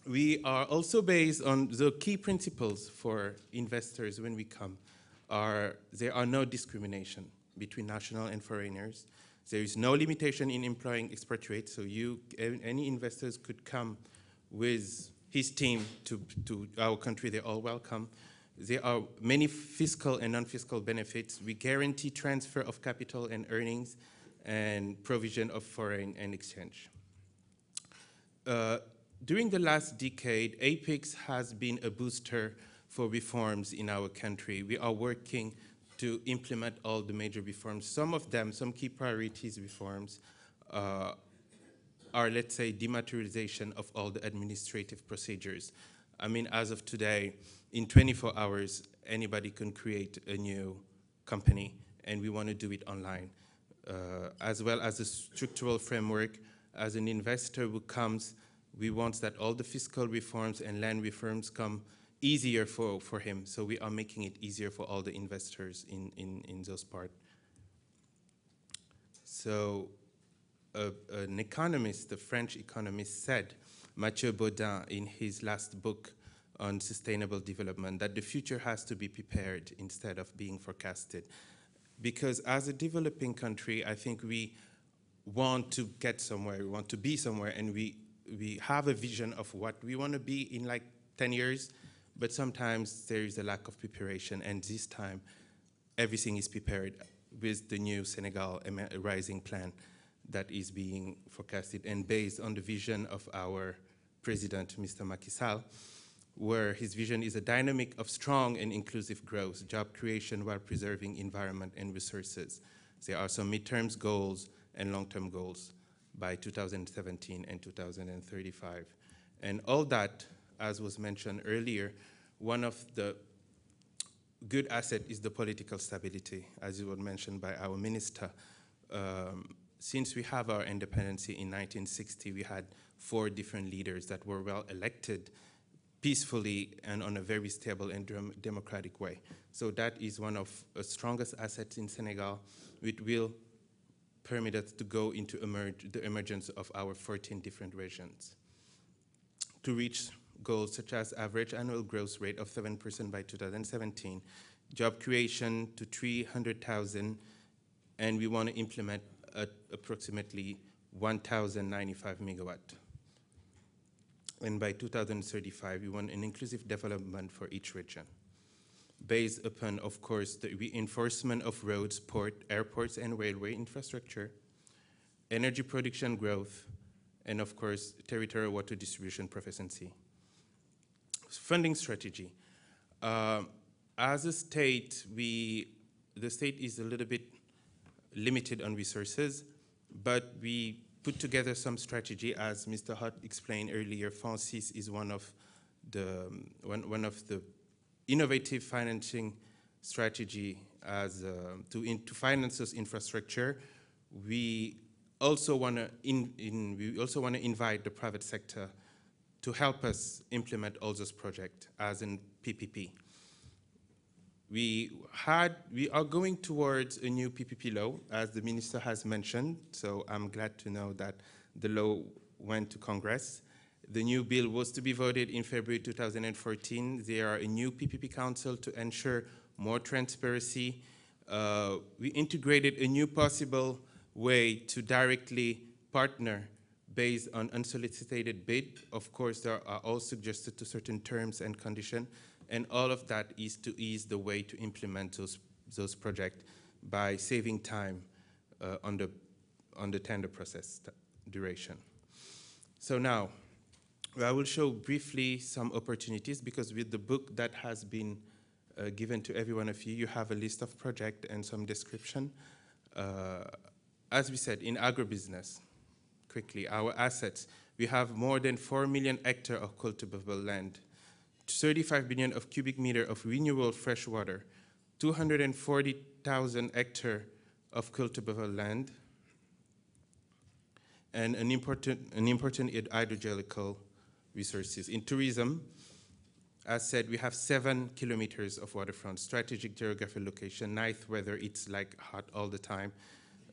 We are also based on the key principles for investors when we come. There are no discrimination between national and foreigners. There is no limitation in employing expatriates, so any investors could come with his team to our country, they're all welcome. There are many fiscal and non-fiscal benefits. We guarantee transfer of capital and earnings and provision of foreign and exchange. During the last decade, APEX has been a booster for reforms in our country. We are working to implement all the major reforms. Some of them, some key priorities reforms, are, let's say, dematerialization of all the administrative procedures. I mean, as of today, in 24 hours, anybody can create a new company, and we want to do it online. As well as a structural framework, as an investor who comes, we want that all the fiscal reforms and land reforms come easier for him. So we are making it easier for all the investors in those parts. So an economist, a French economist said, Mathieu Baudin, in his last book on sustainable development, that the future has to be prepared instead of being forecasted. Because as a developing country, I think we want to get somewhere, we want to be somewhere, and we have a vision of what we want to be in like 10 years, but sometimes there is a lack of preparation, and this time everything is prepared with the new Senegal Rising Plan that is being forecasted and based on the vision of our president, Mr. Macky Sall, where his vision is a dynamic of strong and inclusive growth, job creation while preserving environment and resources. There are some midterm goals and long-term goals by 2017 and 2035. And all that, as was mentioned earlier, one of the good assets is the political stability, as it was mentioned by our minister. Since we have our independence in 1960, we had 4 different leaders that were well elected peacefully and on a very stable and democratic way. So that is one of the strongest assets in Senegal, which will permit us to go into the emergence of our 14 different regions. To reach goals such as average annual growth rate of 7% by 2017, job creation to 300,000, and we want to implement approximately 1,095 megawatt. And by 2035, we want an inclusive development for each region, based upon, of course, the reinforcement of roads, airports, and railway infrastructure, energy production growth, and of course, territorial water distribution proficiency. Funding strategy. As a state, the state is a little bit limited on resources, but we put together some strategy, as Mr. Hutt explained earlier. FONSIS is one of the innovative financing strategy to finance this infrastructure, we also want to invite the private sector to help us implement all those projects as in PPP. We are going towards a new PPP law, as the minister has mentioned, so I'm glad to know that the law went to Congress. The new bill was to be voted in February 2014. There are a new PPP council to ensure more transparency. We integrated a new possible way to directly partner based on unsolicited bid. Of course, there are all suggested to certain terms and conditions, and all of that is to ease the way to implement those projects by saving time on the tender process duration. So now, I will show briefly some opportunities, because with the book that has been given to every one of you, you have a list of projects and some description. As we said, in agribusiness, quickly, our assets, we have more than 4 million hectares of cultivable land, 35 billion of cubic meter of renewable fresh water, 240,000 hectares of cultivable land, and an important hydrogeological resources. In tourism, as said, we have 7 kilometers of waterfront, strategic geographic location, nice weather, it's like hot all the time,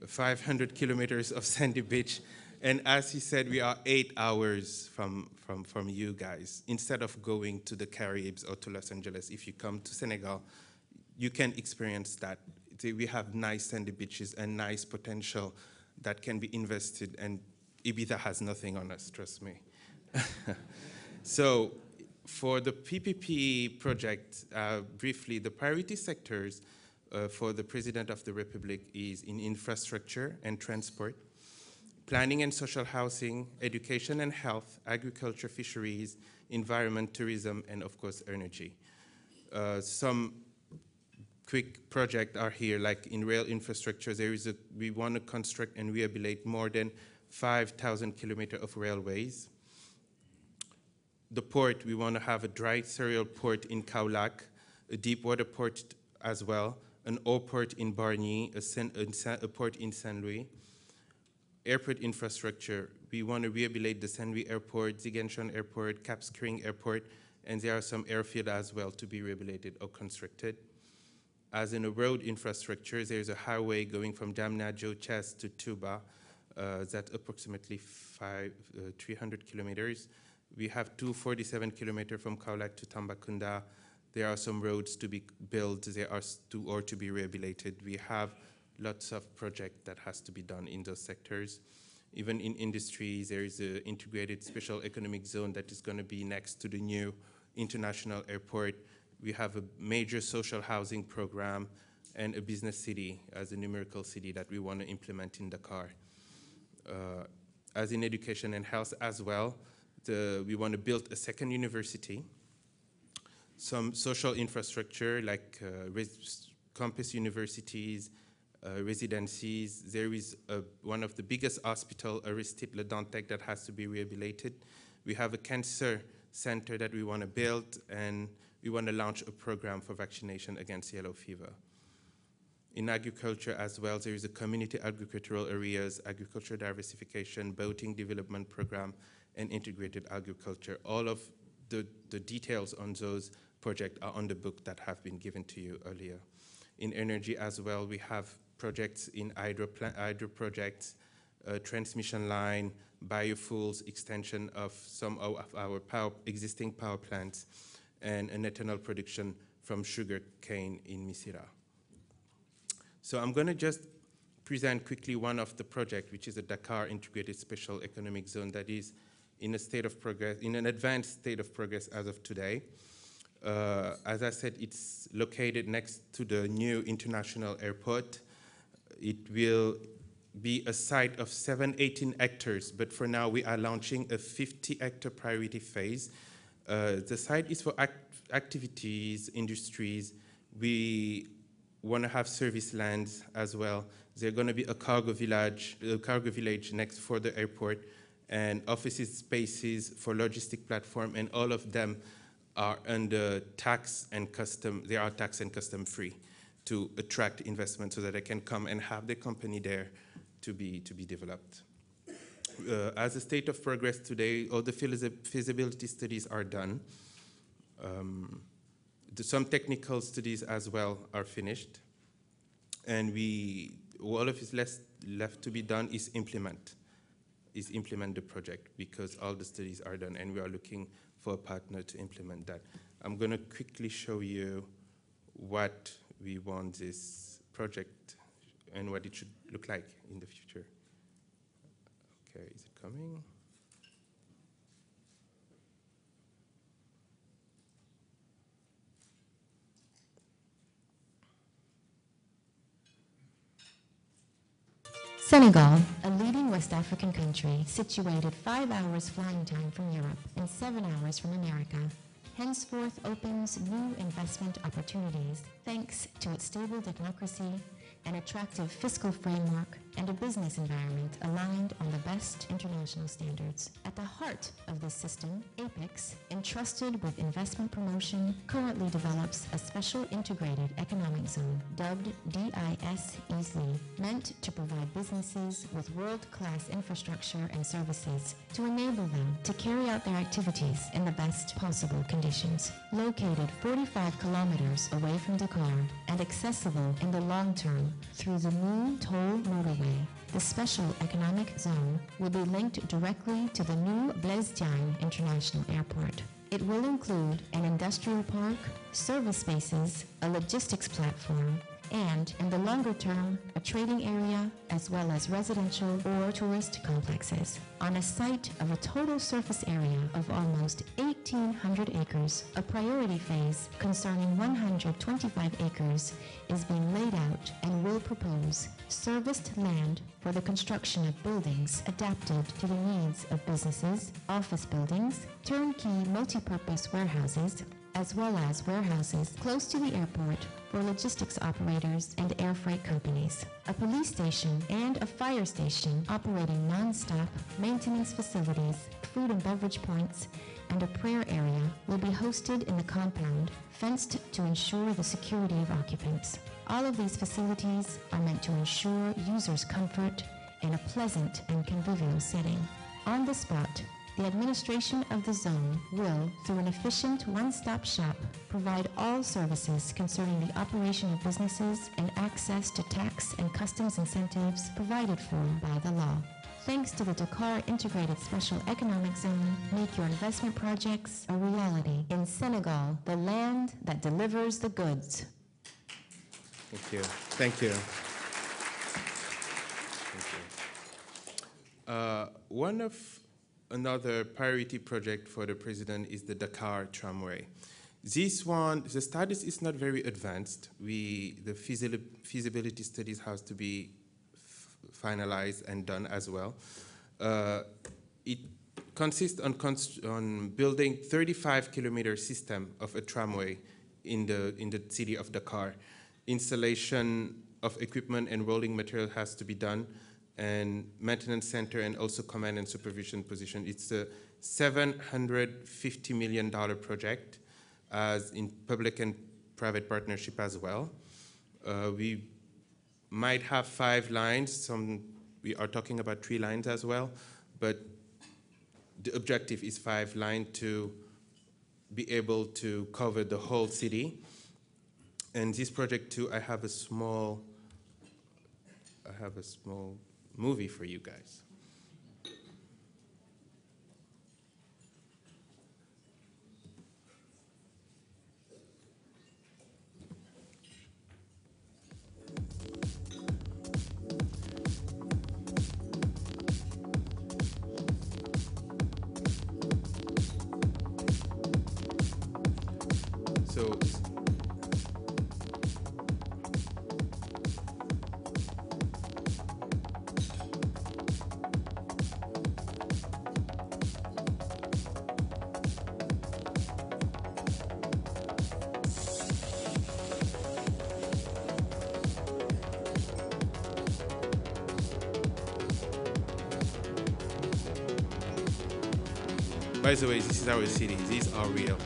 500 kilometers of sandy beach, and as he said, we are 8 hours from you guys. Instead of going to the Caribbean or to Los Angeles, if you come to Senegal, you can experience that. We have nice sandy beaches and nice potential that can be invested, and Ibiza has nothing on us, trust me. So for the PPP project, briefly, the priority sectors for the President of the Republic is in infrastructure and transport, planning and social housing, education and health, agriculture, fisheries, environment, tourism, and of course, energy. Some quick projects are here, like in rail infrastructure, we want to construct and rehabilitate more than 5,000 kilometers of railways. The port, we want to have a dry cereal port in Kaolack, a deep water port as well, an ore port in Bargny, a port in Saint Louis. Airport infrastructure, we want to rehabilitate the Saint Louis Airport, Ziguinchor Airport, Cap Skirring Airport, and there are some airfields as well to be rehabilitated or constructed. As in a road infrastructure, there's a highway going from Damnajo, Chess to Tuba, that's approximately 300 kilometers. We have 247 kilometers from Kaolack to Tambacounda. There are some roads to be built, or to be rehabilitated. We have lots of projects that has to be done in those sectors. Even in industries, there is an integrated special economic zone that is going to be next to the new international airport. We have a major social housing program and a business city as a numerical city that we want to implement in Dakar. As in education and health as well, we want to build a second university, some social infrastructure like campus universities, residencies. There is one of the biggest hospital, Aristide Le Dantec, that has to be rehabilitated. We have a cancer center that we want to build, and we want to launch a program for vaccination against yellow fever. In agriculture as well, there is a community agricultural areas, agriculture diversification, boating development program, and integrated agriculture. All of the details on those projects are on the book that have been given to you earlier. In energy as well, we have projects in hydro projects, transmission line, biofuels, extension of some of our existing power plants, and an ethanol production from sugar cane in Missirah. So I'm going to just present quickly one of the projects, which is a Dakar Integrated Special Economic Zone that is in a state of progress, in an advanced state of progress as of today. As I said, it's located next to the new international airport. It will be a site of 718 hectares, but for now we are launching a 50-hectare priority phase. The site is for activities, industries. We want to have service lands as well. There's going to be a cargo village next for the airport, and offices spaces for logistic platform, and all of them are under tax and custom. They are tax and custom free. to attract investment so that they can come and have their company there to be developed. As a state of progress today, all the feasibility studies are done. Some technical studies as well are finished. And all of is left to be done is implement the project, because all the studies are done and we are looking for a partner to implement that. I'm going to quickly show you what we want this project and what it should look like in the future. Okay, is it coming? Senegal, a leading West African country situated 5 hours flying time from Europe and 7 hours from America, henceforth opens new investment opportunities thanks to its stable democracy, an attractive fiscal framework, and a business environment aligned on the best international standards. At the heart of this system, APEX, entrusted with investment promotion, currently develops a special integrated economic zone dubbed DISEC, meant to provide businesses with world-class infrastructure and services to enable them to carry out their activities in the best possible conditions. Located 45 kilometers away from Dakar and accessible in the long term through the new toll motorway, the Special Economic Zone will be linked directly to the new Blaise Diagne International Airport. It will include an industrial park, service spaces, a logistics platform, and, in the longer term, a trading area, as well as residential or tourist complexes. On a site of a total surface area of almost 1,800 acres, a priority phase concerning 125 acres is being laid out and will propose serviced land for the construction of buildings adapted to the needs of businesses, office buildings, turnkey multi-purpose warehouses, as well as warehouses close to the airport for logistics operators and air freight companies. A police station and a fire station operating non-stop maintenance facilities, food and beverage points, and a prayer area will be hosted in the compound, fenced to ensure the security of occupants. All of these facilities are meant to ensure users' comfort in a pleasant and convivial setting. On the spot, the administration of the zone will, through an efficient one-stop shop, provide all services concerning the operation of businesses and access to tax and customs incentives provided for by the law. Thanks to the Dakar Integrated Special Economic Zone, make your investment projects a reality in Senegal, the land that delivers the goods. Thank you. Thank you. Thank you. Another priority project for the president is the Dakar tramway. This one, the status is not very advanced. The feasibility studies has to be finalized and done as well. It consists on building 35-kilometer system of a tramway in the city of Dakar. Installation of equipment and rolling material has to be done, and maintenance center and also command and supervision position. It's a $750 million project, as in public and private partnership as well. We might have 5 lines. We are talking about 3 lines as well, but the objective is 5 lines to be able to cover the whole city. And this project too, I have a small movie for you guys. So by the way, this is our city. These are real.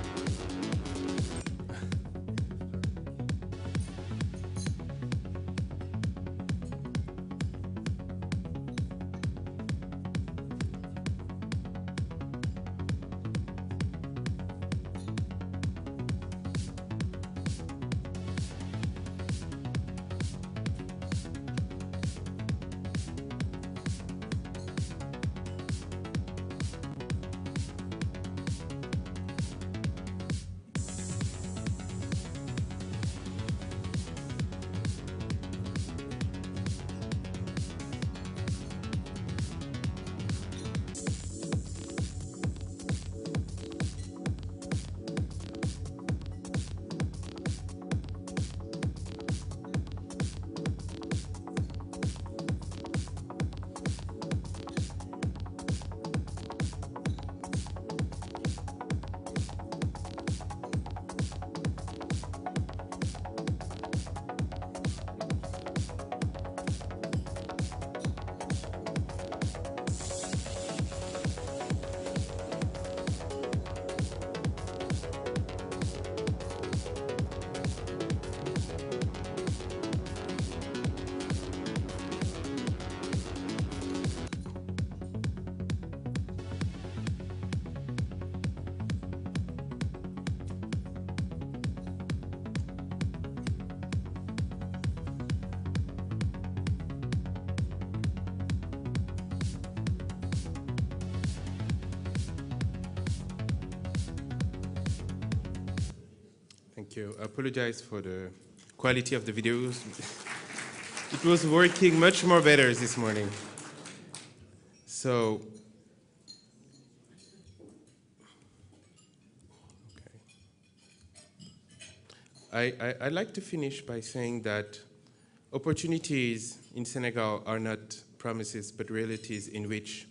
you. I apologize for the quality of the videos. It was working much more better this morning. So, okay. I'd like to finish by saying that opportunities in Senegal are not promises, but realities in which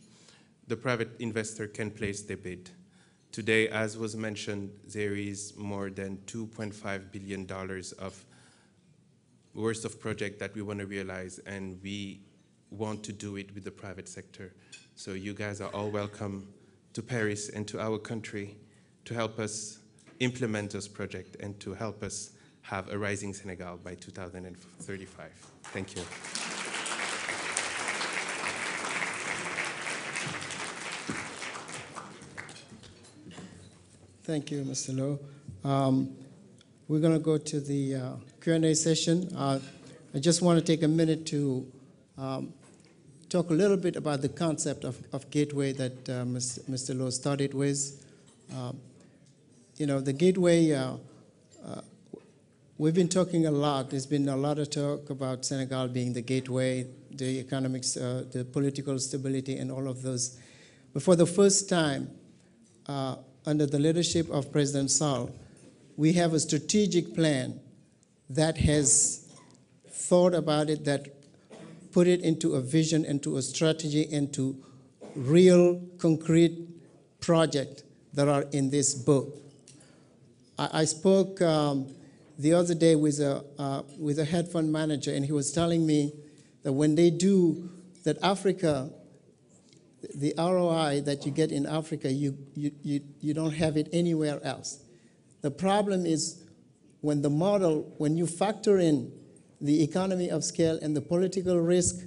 the private investor can place their bid. Today, as was mentioned, there is more than $2.5 billion of worth of project that we want to realize, and we want to do it with the private sector. So you guys are all welcome to Paris and to our country to help us implement this project and to help us have a rising Senegal by 2035. Thank you. Thank you, Mr. Lowe. We're going to go to the Q&A session. I just want to take a minute to talk a little bit about the concept of gateway that Mr. Lowe started with. The gateway, we've been talking a lot. There's been a lot of talk about Senegal being the gateway, the economics, the political stability, and all of those. But for the first time, under the leadership of President Sall, we have a strategic plan that has thought about it, that put it into a vision, into a strategy, into real concrete projects that are in this book. I spoke the other day with a hedge fund manager, and he was telling me that when they do that, Africa, the ROI that you get in Africa, you don't have it anywhere else. The problem is when the model, when you factor in the economy of scale and the political risk,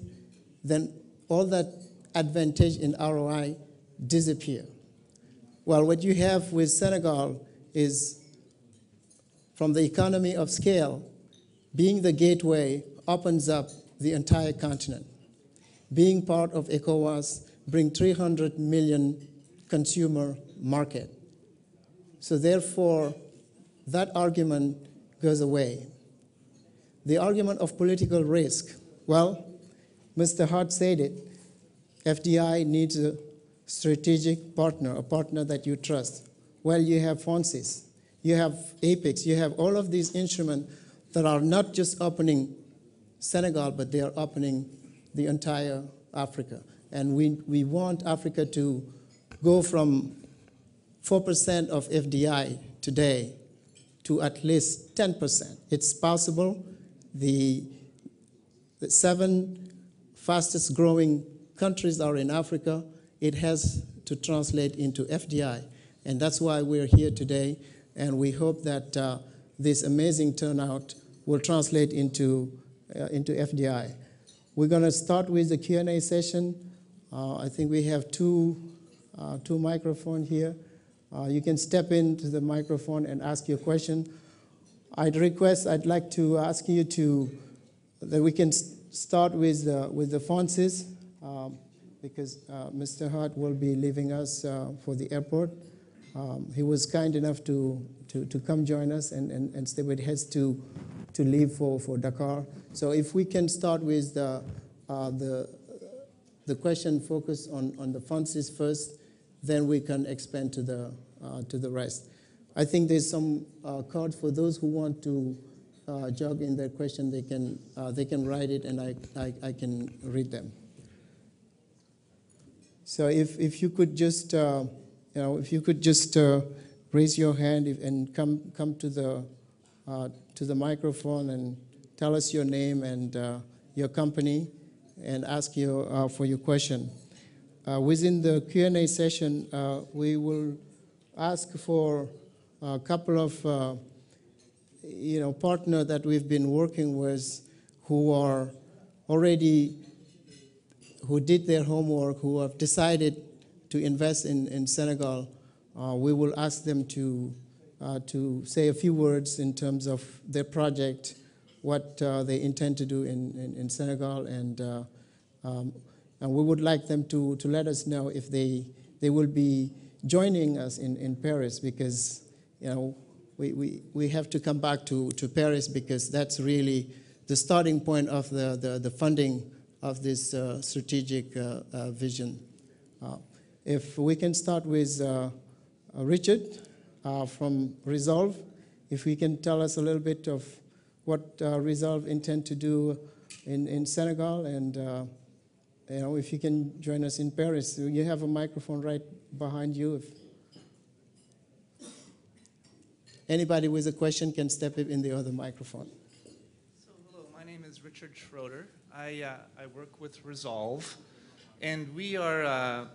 then all that advantage in ROI disappear. Well, what you have with Senegal is, from the economy of scale, being the gateway opens up the entire continent. Being part of ECOWAS bring 300 million consumer market. So therefore, that argument goes away. The argument of political risk, well, Mr. Hart said it, FDI needs a strategic partner, a partner that you trust. Well, you have FONSIS, you have APEX, you have all of these instruments that are not just opening Senegal, but they are opening the entire Africa. And we want Africa to go from 4% of FDI today to at least 10%. It's possible. The 7 fastest growing countries are in Africa. It has to translate into FDI. And that's why we're here today. And we hope that this amazing turnout will translate into FDI. We're going to start with the Q&A session. I think we have two microphones here. You can step into the microphone and ask your question. I'd like to ask you that we can start with the FONSIS, because Mr. Hart will be leaving us for the airport. He was kind enough to come join us and stay, but he has to leave for Dakar. So if we can start with the question focused on the FONSIS first, then we can expand to the rest. I think there's some cards for those who want to jog in their question. They can write it, and I can read them. So if you could just raise your hand and come to the microphone and tell us your name and your company, and ask you for your question. Within the Q&A session, we will ask for a couple of partners that we've been working with who did their homework, who have decided to invest in Senegal. We will ask them to say a few words in terms of their project, what they intend to do in Senegal, and we would like them to let us know if they will be joining us in Paris, because we have to come back to Paris, because that's really the starting point of the funding of this strategic vision. If we can start with Richard from Resolve, if we can tell us a little bit of what Resolve intend to do in Senegal, and if you can join us in Paris. You have a microphone right behind you. If anybody with a question can step up in the other microphone. So hello, my name is Richard Schroeder. I work with Resolve, and we are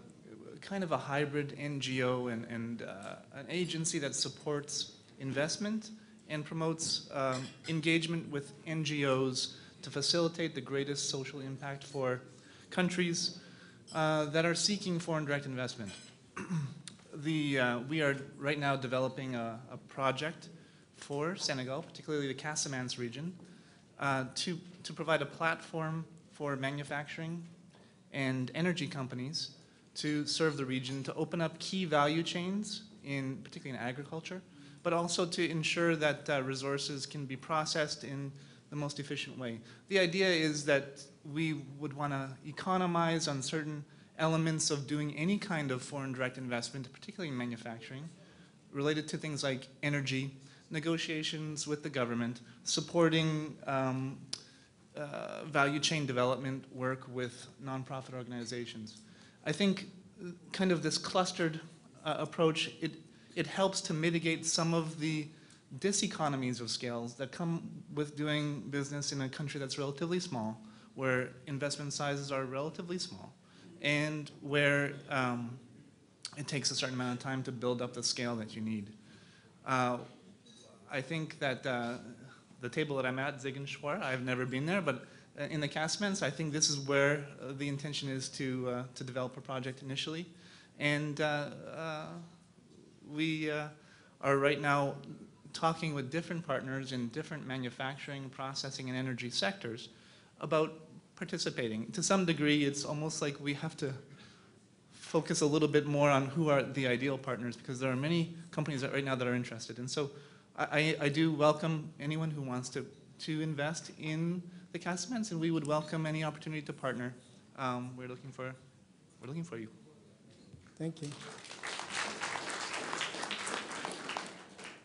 kind of a hybrid NGO and an agency that supports investment and promotes engagement with NGOs to facilitate the greatest social impact for countries that are seeking foreign direct investment. We are right now developing a project for Senegal, particularly the Casamance region, to provide a platform for manufacturing and energy companies to serve the region, to open up key value chains, particularly in agriculture, but also to ensure that resources can be processed in the most efficient way. The idea is that we would want to economize on certain elements of doing any kind of foreign direct investment, particularly in manufacturing, related to things like energy, negotiations with the government, supporting value chain development work with nonprofit organizations. I think kind of this clustered approach, it helps to mitigate some of the diseconomies of scales that come with doing business in a country that's relatively small, where investment sizes are relatively small, and where it takes a certain amount of time to build up the scale that you need. I think that the table that I'm at, Ziguinchor, I've never been there, but in the Casamance, I think this is where the intention is to develop a project initially. And we are right now talking with different partners in different manufacturing, processing, and energy sectors about participating. To some degree, it's almost like we have to focus a little bit more on who are the ideal partners, because there are many companies right now that are interested. And so I do welcome anyone who wants to invest in the Casamance, and we would welcome any opportunity to partner. We're looking for you. Thank you.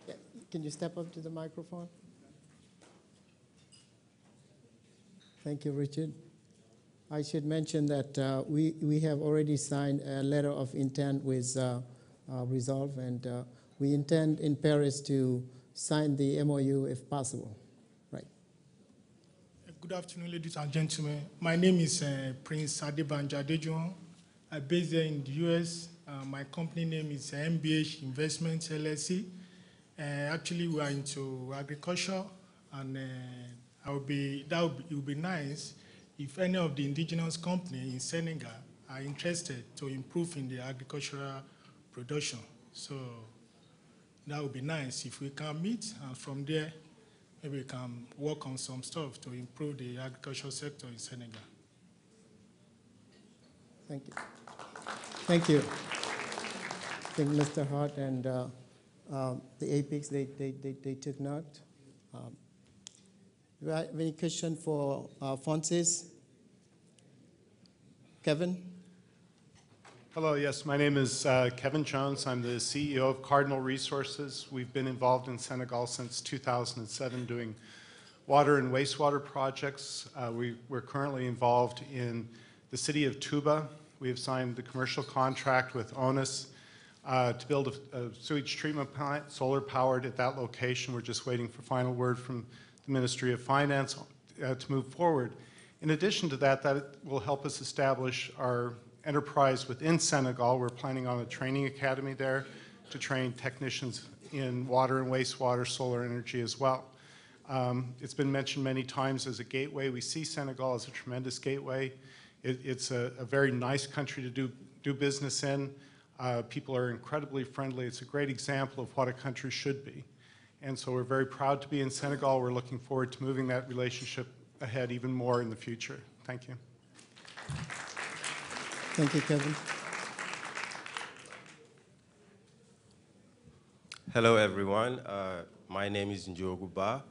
Yeah, can you step up to the microphone? Thank you, Richard. I should mention that we have already signed a letter of intent with Resolve, and we intend in Paris to sign the MOU if possible. Right. Good afternoon, ladies and gentlemen. My name is Prince Adebanja Adejuwon. I'm based there in the US. My company name is MBH Investments LLC. Actually, we are into agriculture, and it would be nice if any of the indigenous companies in Senegal are interested to improve in the agricultural production. So that would be nice if we can meet, and from there, maybe we can work on some stuff to improve the agricultural sector in Senegal. Thank you. Thank you. I think Mr. Hart and the APEX, they took note. Do you have any question for Francis? Kevin? Hello, yes, my name is Kevin Jones. I'm the CEO of Cardinal Resources. We've been involved in Senegal since 2007 doing water and wastewater projects. We're currently involved in the city of Touba. We have signed the commercial contract with ONUS to build a sewage treatment plant, solar powered at that location. We're just waiting for final word from the Ministry of Finance to move forward. In addition to that, that will help us establish our enterprise within Senegal. We're planning on a training academy there to train technicians in water and wastewater, solar energy as well. It's been mentioned many times as a gateway. We see Senegal as a tremendous gateway. It's a very nice country to do business in. People are incredibly friendly. It's a great example of what a country should be. And so we're very proud to be in Senegal. We're looking forward to moving that relationship ahead even more in the future. Thank you. Thank you, Kevin. Hello, everyone. My name is Ndiogu Ba,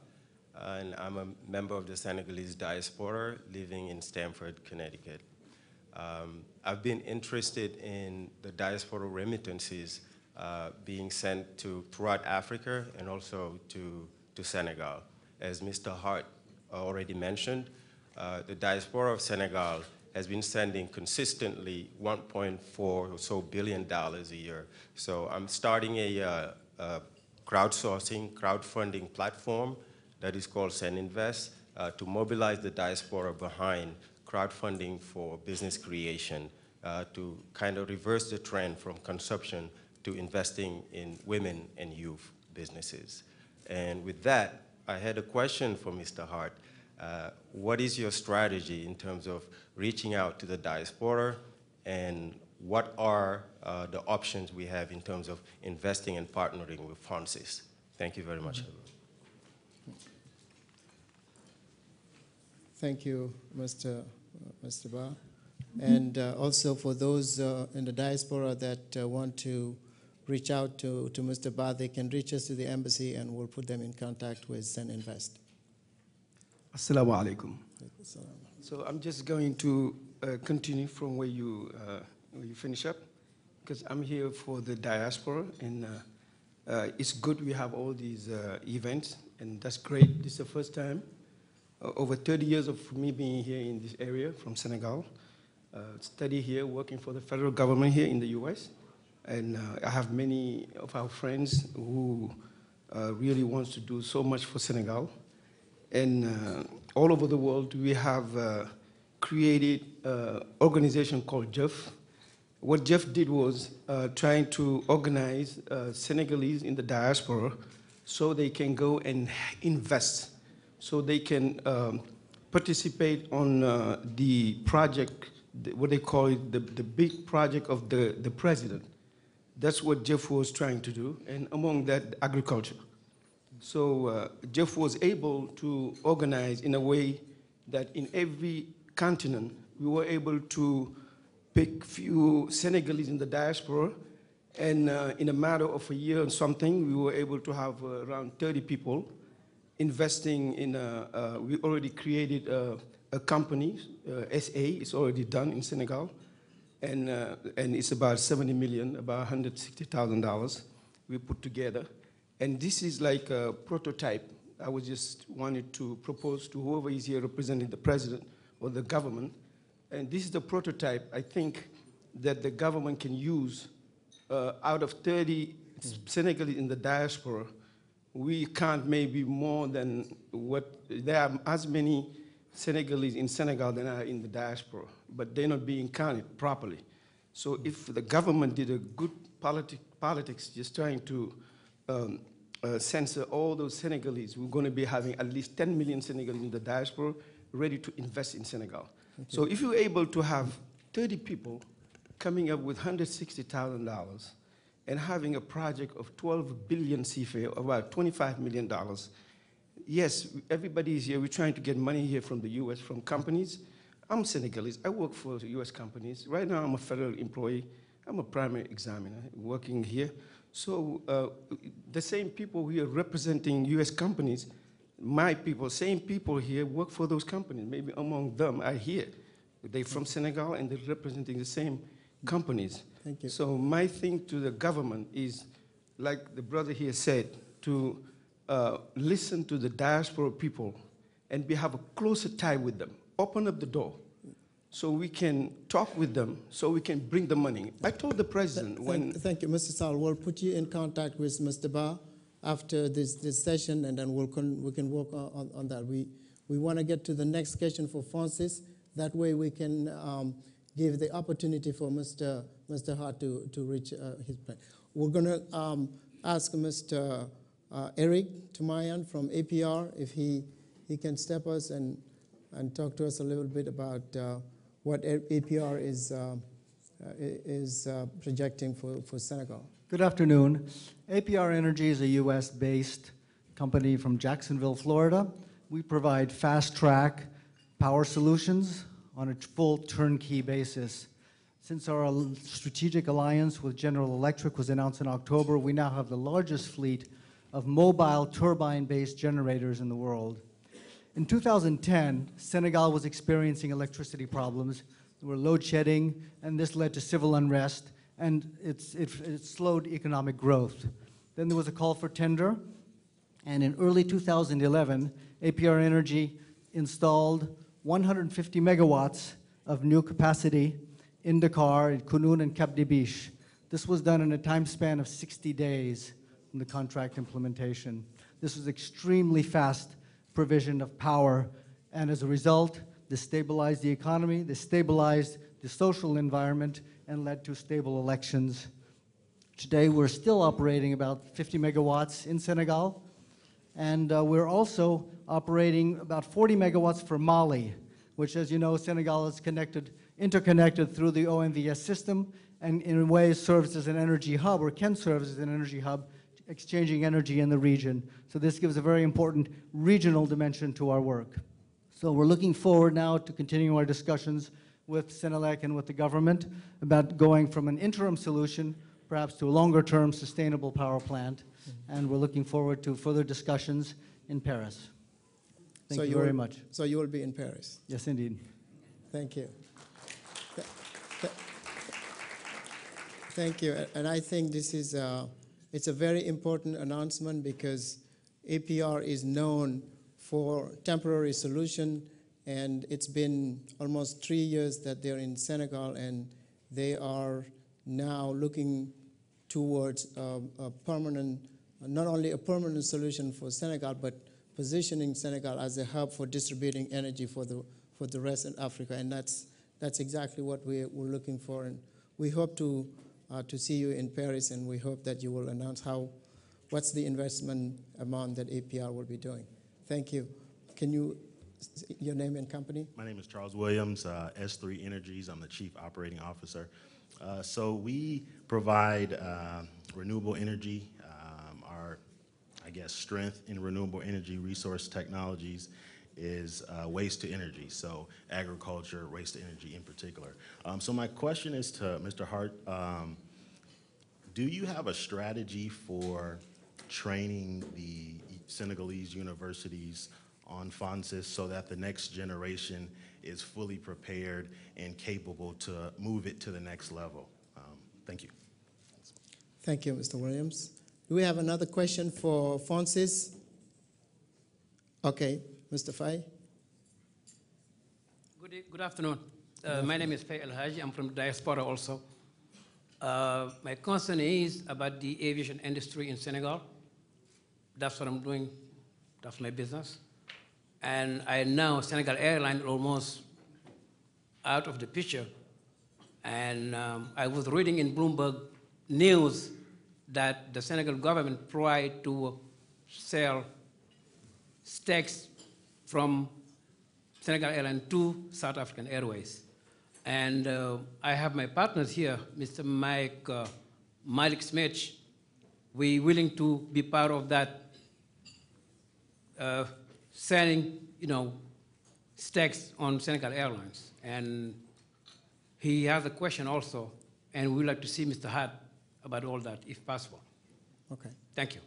and I'm a member of the Senegalese diaspora living in Stamford, Connecticut. I've been interested in the diaspora remittances being sent throughout Africa and also to Senegal. As Mr. Hart already mentioned, the diaspora of Senegal has been sending consistently $1.4 or so billion a year. So I'm starting a crowdfunding platform that is called Seninvest to mobilize the diaspora behind crowdfunding for business creation to kind of reverse the trend from consumption to investing in women and youth businesses. And with that, I had a question for Mr. Hart. What is your strategy in terms of reaching out to the diaspora, and what are the options we have in terms of investing and partnering with Francis? Thank you very much. Thank you, Mr. Ba. And also for those in the diaspora that want to reach out to Mr. Ba, they can reach us to the embassy and we'll put them in contact with Seninvest. Assalamu alaikum. So I'm just going to continue from where you finish up, because I'm here for the diaspora, and it's good we have all these events, and that's great. This is the first time, over 30 years of me being here in this area from Senegal, study here, working for the federal government here in the US, and I have many of our friends who really wants to do so much for Senegal. And all over the world, we have created an organization called JEF. What JEF did was trying to organize Senegalese in the diaspora so they can go and invest, so they can participate on the project, what they call it, the big project of the president. That's what JEF was trying to do, and among that, agriculture. So Jeff was able to organize in a way that in every continent, we were able to pick few Senegalese in the diaspora, and in a matter of a year or something, we were able to have around 30 people investing in we already created a company, SA, it's already done in Senegal, and it's about 70 million, about $160,000 we put together. And this is like a prototype. I was just wanted to propose to whoever is here representing the president or the government. And this is the prototype, I think, that the government can use. Out of 30 Senegalese in the diaspora, we count maybe more than what, there are as many Senegalese in Senegal than are in the diaspora, but they're not being counted properly. So if the government did a good politics, just trying to censor all those Senegalese, we're going to be having at least 10 million Senegalese in the diaspora ready to invest in Senegal. So if you're able to have 30 people coming up with $160,000 and having a project of 12 billion CFA, about $25 million, yes, everybody is here. We're trying to get money here from the US, from companies. I'm Senegalese. I work for US companies. Right now, I'm a federal employee. I'm a primary examiner working here. So the same people here representing US companies, my people, same people here work for those companies. Maybe among them are here. They're from Senegal and they're representing the same companies. Thank you. So my thing to the government is, like the brother here said, to listen to the diaspora people and have a closer tie with them. Open up the door so we can talk with them, so we can bring the money. I told the president Thank you, Mr. Sal. We'll put you in contact with Mr. Ba after this session, and then we can work on that. We want to get to the next question for Francis. That way we can give the opportunity for Mr. Hart to reach his plan. We're going to ask Mr. Eric Tumayan from APR if he can step us and talk to us a little bit about what APR is projecting for Senegal. Good afternoon. APR Energy is a US-based company from Jacksonville, Florida. We provide fast-track power solutions on a full turnkey basis. Since our strategic alliance with General Electric was announced in October, we now have the largest fleet of mobile turbine-based generators in the world. In 2010, Senegal was experiencing electricity problems. There were load shedding, and this led to civil unrest, and it slowed economic growth. Then there was a call for tender, and in early 2011, APR Energy installed 150 megawatts of new capacity in Dakar, in Kounoune, and Cap des Biches. This was done in a time span of 60 days from the contract implementation. This was extremely fast provision of power, and as a result, this stabilized the economy, this stabilized the social environment, and led to stable elections. Today, we're still operating about 50 megawatts in Senegal, and we're also operating about 40 megawatts for Mali, which, as you know, Senegal is interconnected through the OMVS system, and in a way serves as an energy hub, or can serve as an energy hub, exchanging energy in the region. So this gives a very important regional dimension to our work. So we're looking forward now to continuing our discussions with Senelec and with the government about going from an interim solution perhaps to a longer-term sustainable power plant. And we're looking forward to further discussions in Paris. Thank you very much. So you will be in Paris? Yes, indeed. Thank you. Thank you. And I think this is it's a very important announcement because APR is known for temporary solution, and it's been almost 3 years that they're in Senegal, and they are now looking towards a permanent, not only a permanent solution for Senegal, but positioning Senegal as a hub for distributing energy for the rest of Africa, and that's exactly what we're looking for. And we hope to see you in Paris, and we hope that you will announce what's the investment amount that APR will be doing. Thank you. Can you, your name and company? My name is Charles Williams, S3 Energies. I'm the Chief Operating Officer. So we provide renewable energy. Our, I guess, strength in renewable energy resource technologies is waste to energy, so agriculture, waste to energy in particular. So my question is to Mr. Hart, do you have a strategy for training the Senegalese universities on FONSIS so that the next generation is fully prepared and capable to move it to the next level? Thank you. Thank you, Mr. Williams. Do we have another question for FONSIS? Okay, Mr. Faye. Good afternoon. My name is Faye El Haji. I'm from diaspora also. My concern is about the aviation industry in Senegal. That's what I'm doing. That's my business. And I know Senegal Airlines almost out of the picture. And I was reading in Bloomberg News that the Senegal government tried to sell stakes from Senegal Airlines to South African Airways. And I have my partners here, Mr. Malik Smith. We're willing to be part of that selling, stakes on Senegal Airlines. And he has a question also, and we'd like to see Mr. Hart about all that, if possible. Okay. Thank you.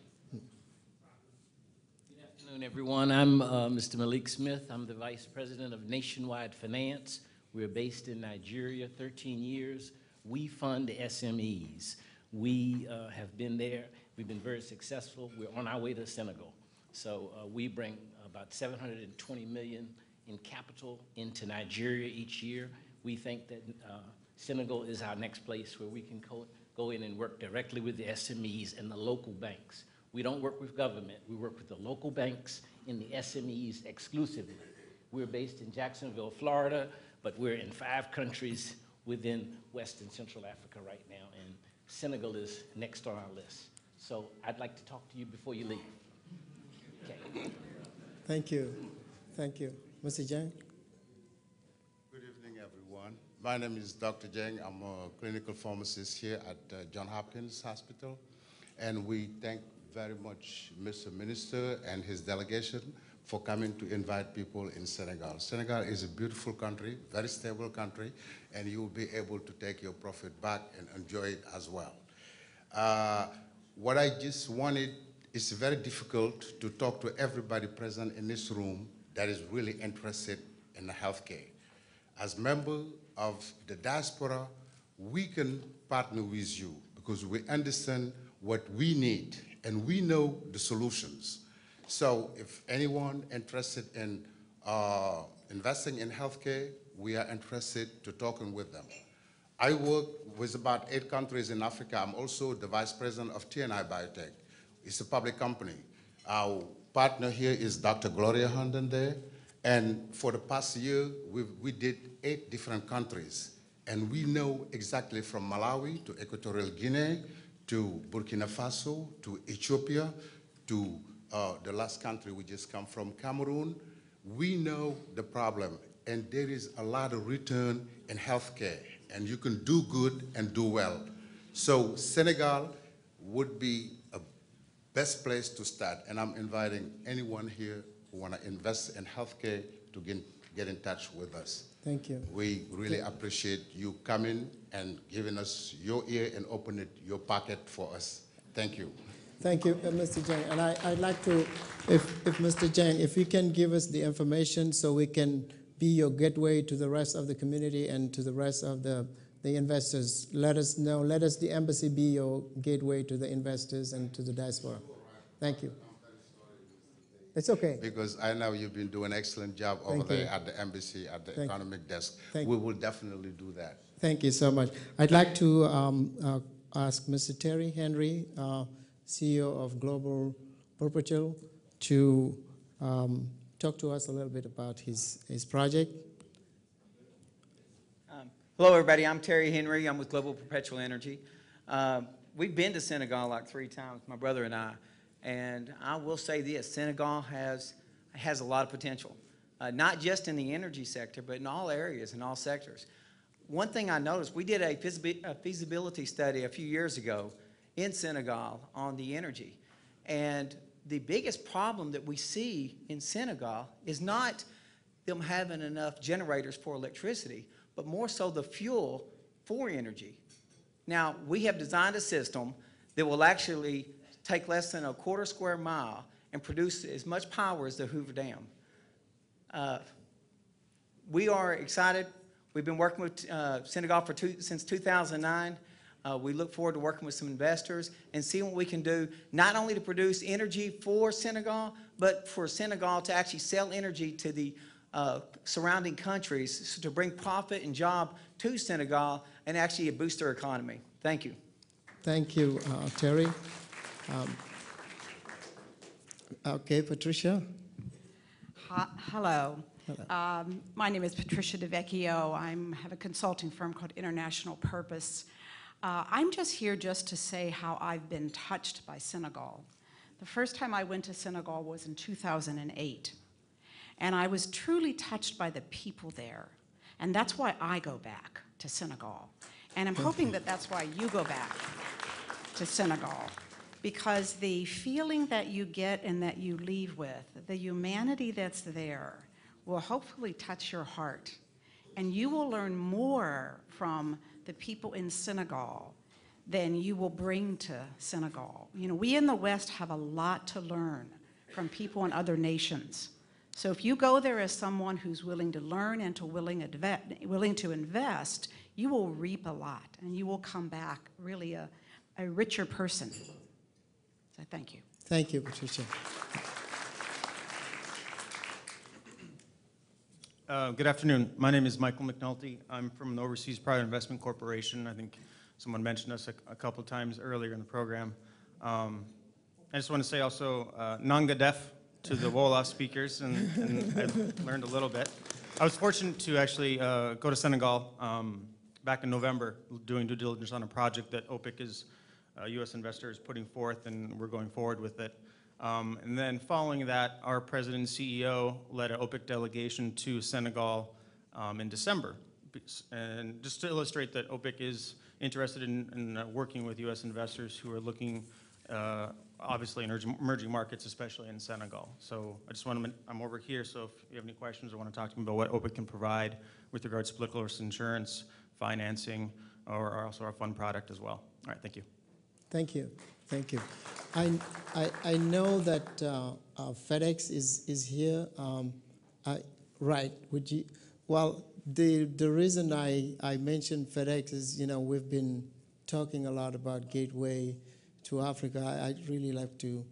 Good afternoon, everyone. I'm Mr. Malik Smith. I'm the Vice President of Nationwide Finance. We're based in Nigeria, 13 years. We fund SMEs. We have been there. We've been very successful. We're on our way to Senegal. So we bring about 720 million in capital into Nigeria each year. We think that Senegal is our next place where we can go in and work directly with the SMEs and the local banks. We don't work with government. We work with the local banks and the SMEs exclusively. We're based in Jacksonville, Florida, but we're in 5 countries within West and Central Africa right now, and Senegal is next on our list. So I'd like to talk to you before you leave. Okay. Thank you. Thank you. Mr. Jang? Good evening, everyone. My name is Dr. Jang. I'm a clinical pharmacist here at Johns Hopkins Hospital, and we thank very much Mr. Minister and his delegation for coming to invite people in Senegal. Senegal is a beautiful country, very stable country, and you will be able to take your profit back and enjoy it as well. What I just wanted, it's very difficult to talk to everybody present in this room that is really interested in the healthcare. As members of the diaspora, we can partner with you because we understand what we need and we know the solutions. So if anyone interested in investing in healthcare, we are interested to talking with them. I work with about 8 countries in Africa. I'm also the vice president of TNI Biotech. It's a public company. Our partner here is Dr. Gloria Herndon there. And for the past year, we did 8 different countries. And we know exactly from Malawi to Equatorial Guinea to Burkina Faso to Ethiopia to the last country we just come from, Cameroon. We know the problem. And there is a lot of return in healthcare. And you can do good and do well. So Senegal would be a best place to start. And I'm inviting anyone here who want to invest in healthcare to get in touch with us. Thank you. We really appreciate you coming and giving us your ear and opening your pocket for us. Thank you. Thank you, Mr. Jang. And I'd like to, if Mr. Jang, if you can give us the information so we can be your gateway to the rest of the community and to the rest of the investors. Let us know, let us, the embassy, be your gateway to the investors and to the diaspora. Thank you. It's okay. Because I know you've been doing an excellent job over there at the embassy, at the economic desk. We will definitely do that. Thank you so much. I'd like to ask Mr. Terry Henry, CEO of Global Perpetual, to talk to us a little bit about his project. Hello, everybody. I'm Terry Henry. I'm with Global Perpetual Energy. We've been to Senegal like 3 times, my brother and I. And I will say this, Senegal has a lot of potential, not just in the energy sector, but in all areas, in all sectors. One thing I noticed, we did a feasibility study a few years ago in Senegal on the energy. And the biggest problem that we see in Senegal is not them having enough generators for electricity, but more so the fuel for energy. Now, we have designed a system that will actually take less than a quarter square mile and produce as much power as the Hoover Dam. We are excited. We've been working with Senegal since 2009. We look forward to working with some investors and seeing what we can do, not only to produce energy for Senegal, but for Senegal to actually sell energy to the surrounding countries to bring profit and job to Senegal and actually boost their economy. Thank you. Thank you, Terry. Okay, Patricia. Hello. My name is Patricia DeVecchio. I have a consulting firm called International Purpose. I'm just here just to say how I've been touched by Senegal. The first time I went to Senegal was in 2008. And I was truly touched by the people there. And that's why I go back to Senegal. And I'm hoping that that's why you go back to Senegal. Because the feeling that you get and that you leave with, the humanity that's there, will hopefully touch your heart. And you will learn more from the people in Senegal than you will bring to Senegal. You know, we in the West have a lot to learn from people in other nations. So if you go there as someone who's willing to learn and willing to invest, you will reap a lot, and you will come back really a richer person. So thank you. Thank you, Patricia. Good afternoon. My name is Michael McNulty. I'm from an overseas private investment corporation. I think someone mentioned us a couple times earlier in the program. I just want to say also, Nanga Def to the Wola speakers, and I've learned a little bit. I was fortunate to actually go to Senegal back in November doing due diligence on a project that OPIC is U.S. investor is putting forth, and we're going forward with it. And then following that, our president and CEO led an OPIC delegation to Senegal in December. And just to illustrate that OPIC is interested in working with U.S. investors who are looking obviously in emerging markets, especially in Senegal. So I just want to, I'm over here, so if you have any questions or want to talk to me about what OPIC can provide with regards to political risk insurance, financing, or also our fund product as well. All right, thank you. Thank you. Thank you. I know that FedEx is here. Right. Would you? Well, the reason I mentioned FedEx is, you know, we've been talking a lot about Gateway to Africa. I'd really like to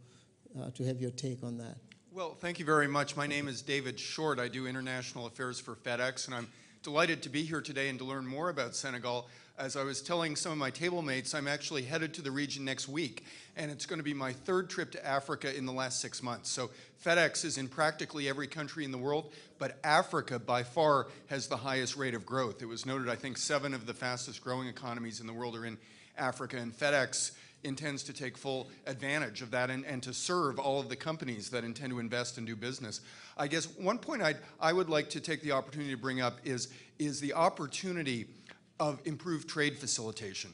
have your take on that. Well, thank you very much. My name is David Short. I do international affairs for FedEx, and I'm delighted to be here today and to learn more about Senegal. As I was telling some of my table mates, I'm actually headed to the region next week, and it's going to be my third trip to Africa in the last 6 months. So FedEx is in practically every country in the world, but Africa by far has the highest rate of growth. It was noted, I think, 7 of the fastest growing economies in the world are in Africa, and FedEx intends to take full advantage of that and to serve all of the companies that intend to invest and do business. I guess one point I would like to take the opportunity to bring up is the opportunity of improved trade facilitation.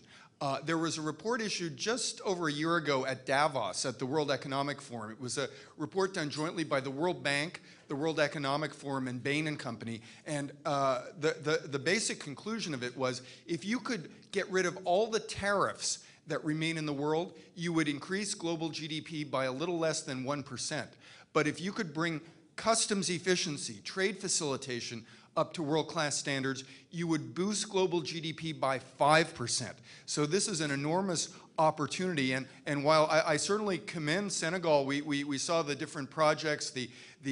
There was a report issued just over a year ago at Davos at the World Economic Forum. It was a report done jointly by the World Bank, the World Economic Forum, and Bain & Company. And the basic conclusion of it was, if you could get rid of all the tariffs that remain in the world, you would increase global GDP by a little less than 1%. But if you could bring customs efficiency, trade facilitation up to world-class standards, you would boost global GDP by 5%. So this is an enormous opportunity, and while I certainly commend Senegal, we saw the different projects, the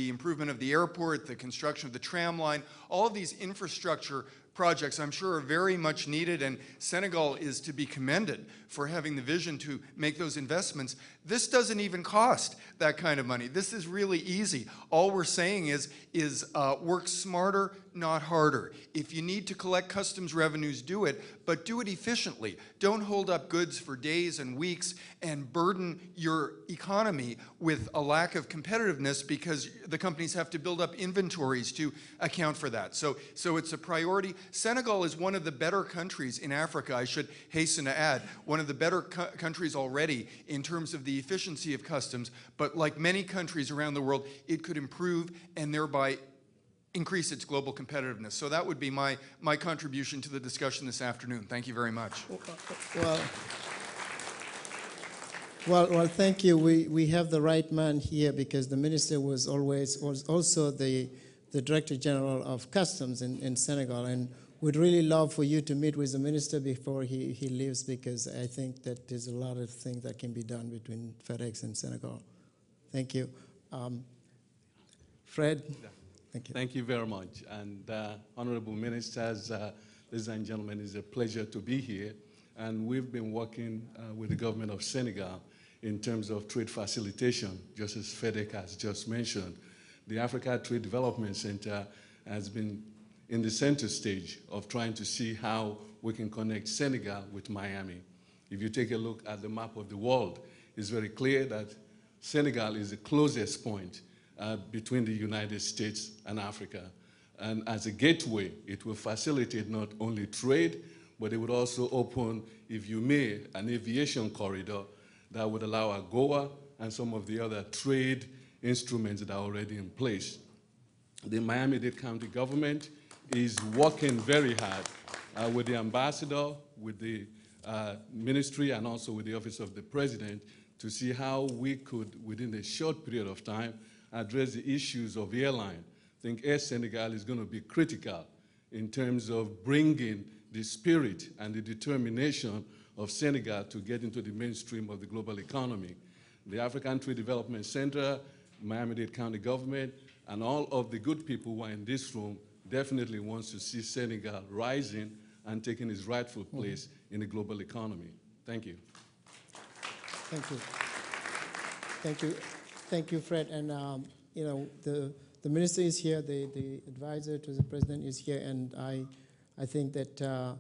improvement of the airport, the construction of the tram line, all of these infrastructure projects I'm sure are very much needed, and Senegal is to be commended for having the vision to make those investments. This doesn't even cost that kind of money. This is really easy. All we're saying is work smarter, not harder. If you need to collect customs revenues, do it, but do it efficiently. Don't hold up goods for days and weeks and burden your economy with a lack of competitiveness because the companies have to build up inventories to account for that. So it's a priority. Senegal is one of the better countries in Africa, I should hasten to add, one of the better countries already in terms of the efficiency of customs, but like many countries around the world, it could improve and thereby increase its global competitiveness. So that would be my contribution to the discussion this afternoon. Thank you very much. Well, thank you. We have the right man here because the minister was also the Director General of Customs in Senegal, and we'd really love for you to meet with the minister before he leaves, because I think that there's a lot of things that can be done between FedEx and Senegal. Thank you. Fred? Thank you. Thank you very much. And Honorable Ministers, ladies and gentlemen, it's a pleasure to be here. And we've been working with the government of Senegal in terms of trade facilitation, just as FedEx has just mentioned. The Africa Trade Development Center has been in the center stage of trying to see how we can connect Senegal with Miami. If you take a look at the map of the world, it's very clear that Senegal is the closest point between the United States and Africa. And as a gateway, it will facilitate not only trade, but it would also open, if you may, an aviation corridor that would allow AGOA and some of the other trade instruments that are already in place. The Miami-Dade County government is working very hard with the ambassador, with the ministry, and also with the Office of the President to see how we could, within a short period of time, address the issues of airline. I think Air Senegal is going to be critical in terms of bringing the spirit and the determination of Senegal to get into the mainstream of the global economy. The African Trade Development Center, Miami-Dade County government, and all of the good people who are in this room definitely wants to see Senegal rising and taking its rightful place in the global economy. Thank you. Thank you. Thank you. Thank you, Fred. And you know, the minister is here, the advisor to the president is here, and I think that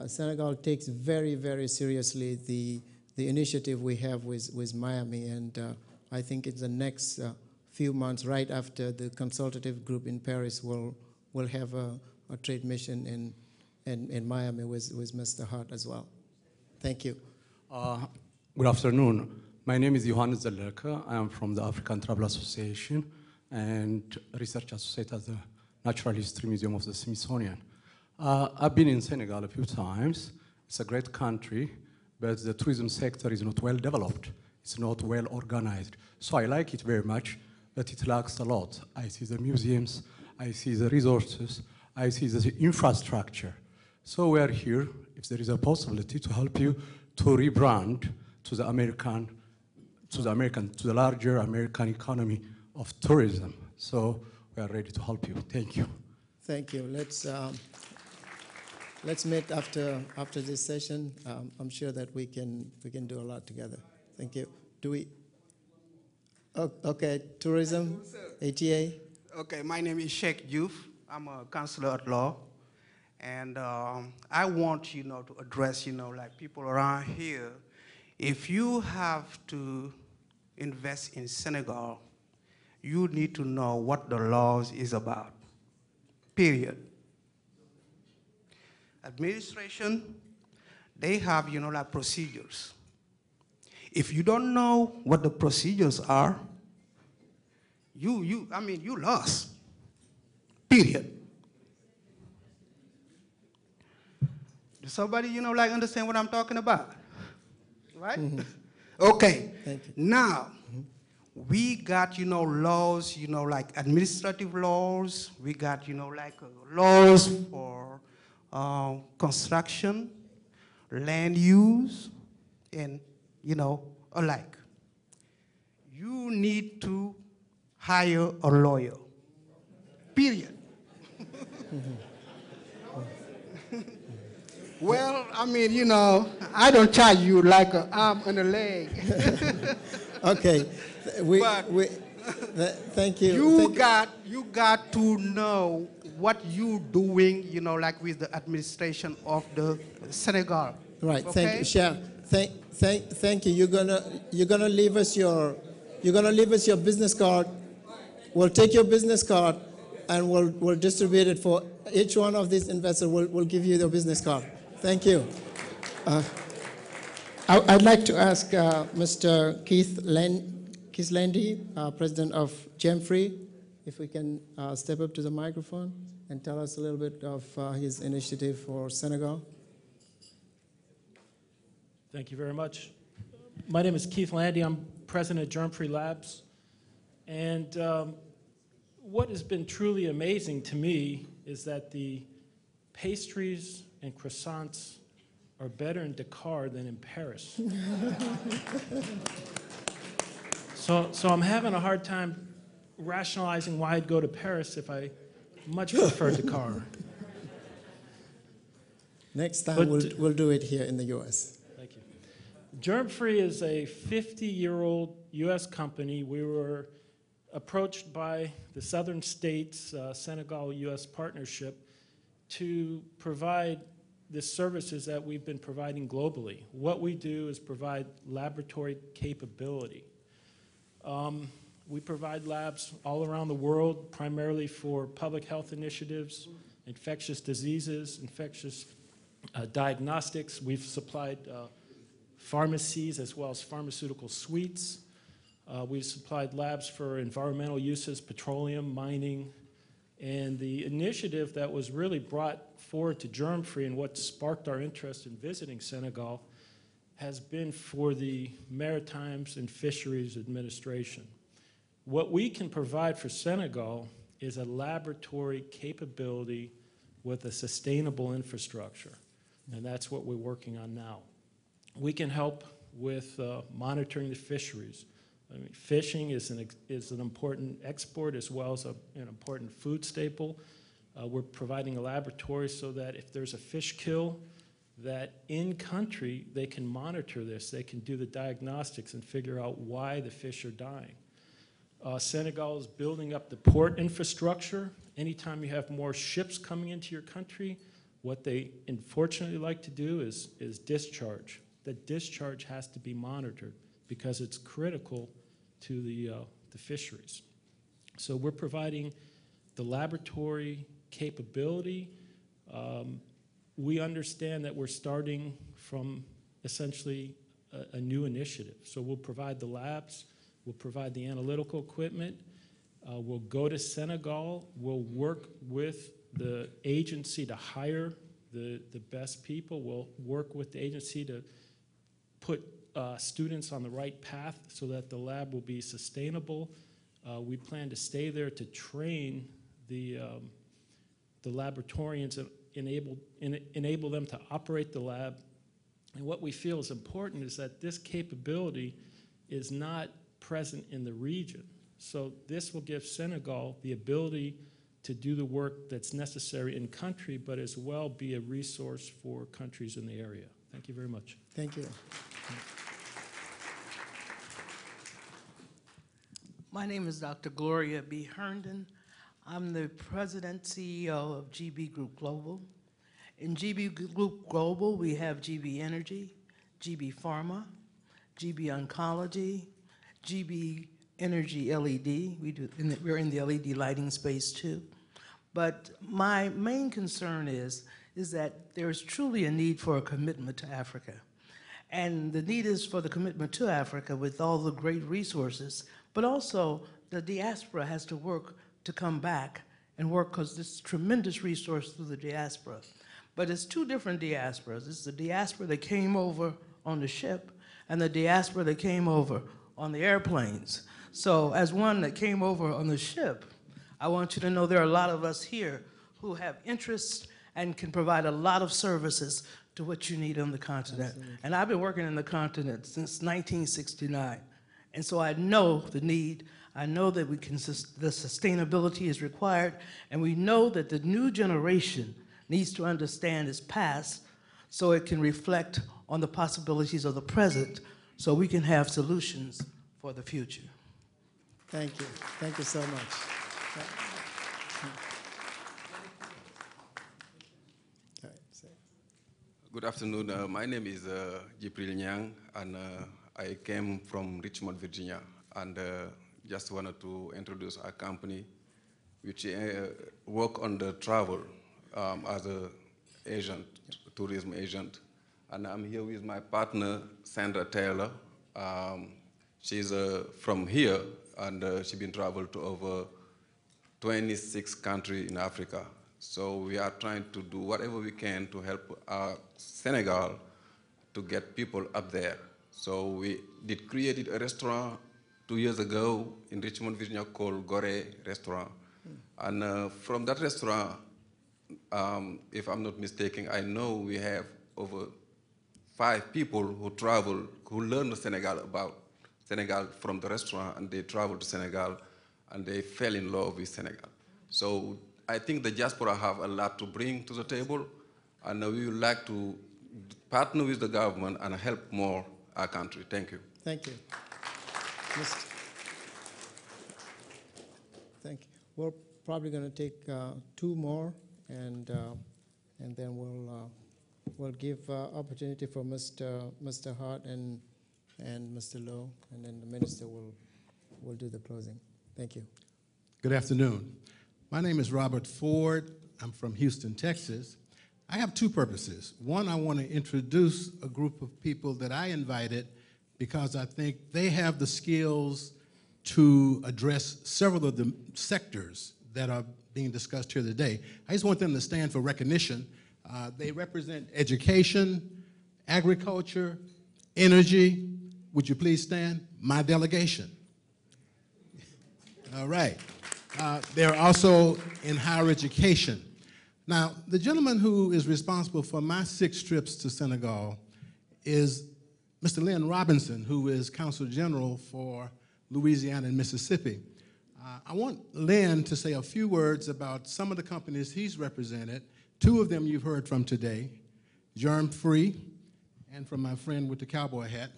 Senegal takes very, very seriously the initiative we have with Miami, and I think in the next few months, right after the consultative group in Paris, we'll have a trade mission in Miami with Mr. Hart as well. Thank you. Good afternoon. My name is Johannes Zellerke. I am from the African Travel Association and research associate at the Natural History Museum of the Smithsonian. I've been in Senegal a few times. It's a great country, but the tourism sector is not well developed. It's not well organized. So I like it very much, but it lacks a lot. I see the museums, I see the resources, I see the infrastructure. So we are here, if there is a possibility, to help you to rebrand to the larger American economy of tourism. So we are ready to help you. Thank you. Thank you. Let's meet after this session. I'm sure that we can do a lot together. Thank you. Do we? Oh, okay, tourism, ATA. Okay, my name is Sheikh Youth. I'm a counselor at law. And I want, to address, like people around here, if you have to invest in Senegal, you need to know what the laws is about, period. Administration, they have, like procedures. If you don't know what the procedures are, you lost, period. Does somebody, like understand what I'm talking about? Right? Mm-hmm. Okay. Thank you. Now, we got, laws, like administrative laws. We got, like laws for construction, land use, and, alike. You need to hire a lawyer, period. Well, I don't charge you like an arm and a leg. Okay, thank you. You got to know what you doing, like with the administration of the Senegal. Right. Okay? Thank you, Cher. Thank you. You're gonna leave us your business card. We'll take your business card, and we'll distribute it for each one of these investors. We'll give you their business card. Thank you. I'd like to ask Mr. Keith Landy, President of GEMFRI, if we can step up to the microphone and tell us a little bit of his initiative for Senegal. Thank you very much. My name is Keith Landy. I'm president of GEMFRI Labs. And what has been truly amazing to me is that the pastries and croissants are better in Dakar than in Paris. So I'm having a hard time rationalizing why I'd go to Paris if I much prefer Dakar. Next time we'll do it here in the U.S. Thank you. GEMFRI is a 50-year-old U.S. company. We were approached by the southern states, Senegal-U.S. partnership, to provide the services that we've been providing globally. What we do is provide laboratory capability. We provide labs all around the world, primarily for public health initiatives, infectious diseases, infectious diagnostics. We've supplied pharmacies as well as pharmaceutical suites. We've supplied labs for environmental uses, petroleum, mining, and the initiative that was really brought forward to GEMFRI and what sparked our interest in visiting Senegal has been for the Maritimes and Fisheries Administration. What we can provide for Senegal is a laboratory capability with a sustainable infrastructure, and that's what we're working on now. We can help with monitoring the fisheries. I mean, fishing is an important export as well as an important food staple. We're providing a laboratory so that if there's a fish kill, that in country they can monitor this. They can do the diagnostics and figure out why the fish are dying. Senegal is building up the port infrastructure. Anytime you have more ships coming into your country, what they unfortunately like to do is discharge. The discharge has to be monitored because it's critical to the fisheries. So we're providing the laboratory capability. We understand that we're starting from essentially a new initiative. So we'll provide the labs, we'll provide the analytical equipment, we'll go to Senegal, we'll work with the agency to hire the best people, we'll work with the agency to put students on the right path so that the lab will be sustainable. We plan to stay there to train the laboratorians and enable them to operate the lab. And what we feel is important is that this capability is not present in the region. So this will give Senegal the ability to do the work that's necessary in country, but as well be a resource for countries in the area. Thank you very much. Thank you. My name is Dr. Gloria B. Herndon. I'm the President CEO of GB Group Global. In GB Group Global, we have GB Energy, GB Pharma, GB Oncology, GB Energy LED. We're in the LED lighting space too. But my main concern is that there is truly a need for a commitment to Africa. And the need is for the commitment to Africa with all the great resources, but also the diaspora has to work to come back and work because this tremendous resource through the diaspora. But it's two different diasporas. It's the diaspora that came over on the ship and the diaspora that came over on the airplanes. So as one that came over on the ship, I want you to know there are a lot of us here who have interests and can provide a lot of services to what you need on the continent. Absolutely. And I've been working in the continent since 1969. And so I know the need. I know that the sustainability is required, and we know that the new generation needs to understand its past so it can reflect on the possibilities of the present so we can have solutions for the future. Thank you. Thank you so much. Good afternoon. My name is Jibril Nyang, and I came from Richmond, Virginia, and just wanted to introduce our company, which work on the travel as an agent, tourism agent. And I'm here with my partner, Sandra Taylor. She's from here, and she's been traveled to over 26 countries in Africa. So we are trying to do whatever we can to help Senegal to get people up there. So we created a restaurant 2 years ago in Richmond, Virginia called Gore Restaurant. And from that restaurant, if I'm not mistaken, I know we have over 5 people who travel, who learn Senegal about Senegal from the restaurant, and they travel to Senegal and they fell in love with Senegal. So I think the diaspora have a lot to bring to the table, and we would like to partner with the government and help more our country. Thank you. Thank you. Thank you. We're probably going to take 2 more, and then we'll give opportunity for Mr. Hart and Mr. Lowe, and then the minister will do the closing. Thank you. Good afternoon. My name is Robert Ford. I'm from Houston, Texas. I have 2 purposes. One, I want to introduce a group of people that I invited because I think they have the skills to address several of the sectors that are being discussed here today. I just want them to stand for recognition. They represent education, agriculture, energy. Would you please stand? My delegation. All right. They're also in higher education. Now, the gentleman who is responsible for my 6 trips to Senegal is Mr. Lynn Robinson, who is Consul General for Louisiana and Mississippi. I want Lynn to say a few words about some of the companies he's represented. 2 of them you've heard from today, Germ Free, and from my friend with the cowboy hat.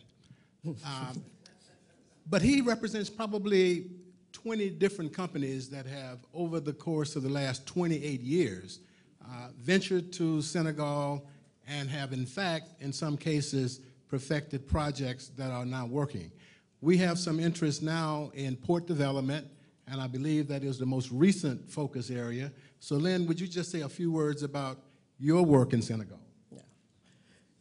But he represents probably 20 different companies that have, over the course of the last 28 years, ventured to Senegal and have, in fact, in some cases, perfected projects that are now working. We have some interest now in port development, and I believe that is the most recent focus area. So, Lynn, would you just say a few words about your work in Senegal?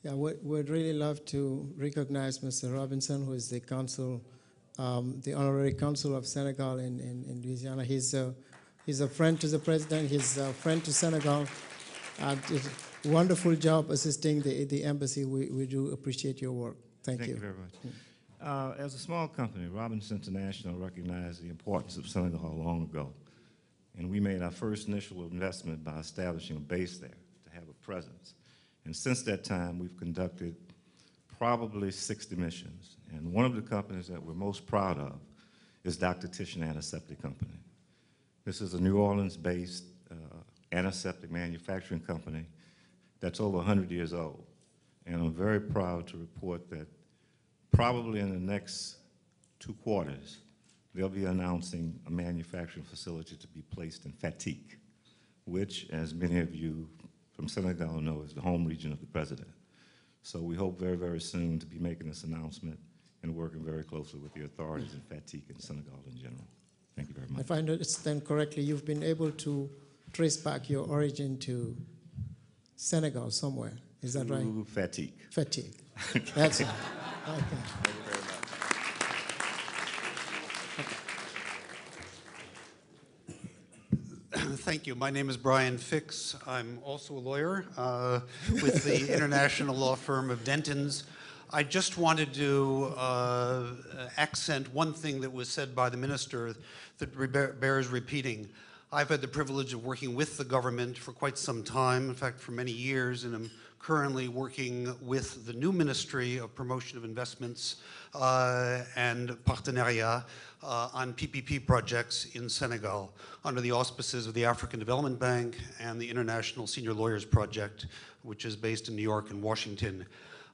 Yeah, we'd really love to recognize Mr. Robinson, who is the consul, the honorary consul of Senegal in Louisiana. He's a friend to the president. He's a friend to Senegal. Did a wonderful job assisting the embassy. We do appreciate your work. Thank you. Thank you very much. As a small company, Robinson International recognized the importance of Senegal long ago, and we made our first initial investment by establishing a base there to have a presence. And since that time, we've conducted probably 60 missions. And one of the companies that we're most proud of is Dr. Titian Antiseptic Company. This is a New Orleans-based antiseptic manufacturing company that's over 100 years old. And I'm very proud to report that probably in the next 2 quarters, they'll be announcing a manufacturing facility to be placed in Fatigue, which, as many of you from Senegal know, is the home region of the president. So we hope very, very soon to be making this announcement and working very closely with the authorities in Fatigue and Senegal in general. Thank you very much. If I understand correctly, you've been able to trace back your origin to Senegal somewhere. Is that right? Fatigue. Fatigue. That's it. Okay. Thank you very much. Thank you. My name is Brian Fix. I'm also a lawyer with the international law firm of Dentons. I just wanted to accent one thing that was said by the minister that bears repeating. I've had the privilege of working with the government for quite some time, in fact, for many years, and I'm currently working with the new Ministry of Promotion of Investments and Partenariat on PPP projects in Senegal under the auspices of the African Development Bank and the International Senior Lawyers Project, which is based in New York and Washington.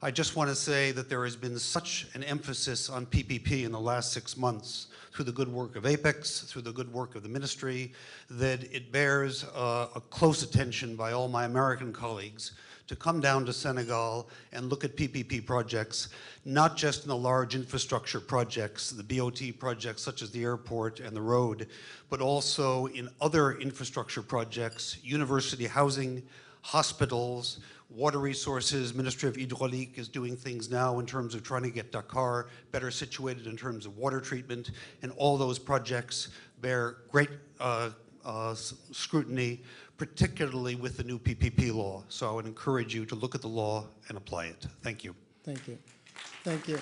I just want to say that there has been such an emphasis on PPP in the last 6 months through the good work of APEX, through the good work of the ministry, that it bears a close attention by all my American colleagues to come down to Senegal and look at PPP projects, not just in the large infrastructure projects, the BOT projects such as the airport and the road, but also in other infrastructure projects, university housing, hospitals, water resources. Ministry of Hydraulique is doing things now in terms of trying to get Dakar better situated in terms of water treatment, and all those projects bear great scrutiny, particularly with the new PPP law. So I would encourage you to look at the law and apply it. Thank you. Thank you. Thank you.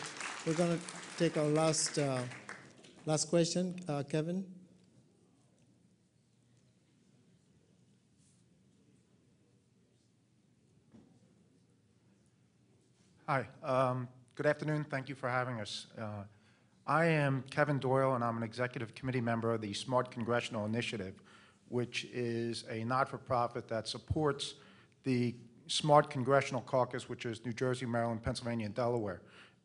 We're going to take our last question. Kevin? Hi. Good afternoon. Thank you for having us. I am Kevin Doyle, and I'm an executive committee member of the Smart Congressional Initiative, which is a not-for-profit that supports the Smart Congressional Caucus, which is New Jersey, Maryland, Pennsylvania, and Delaware.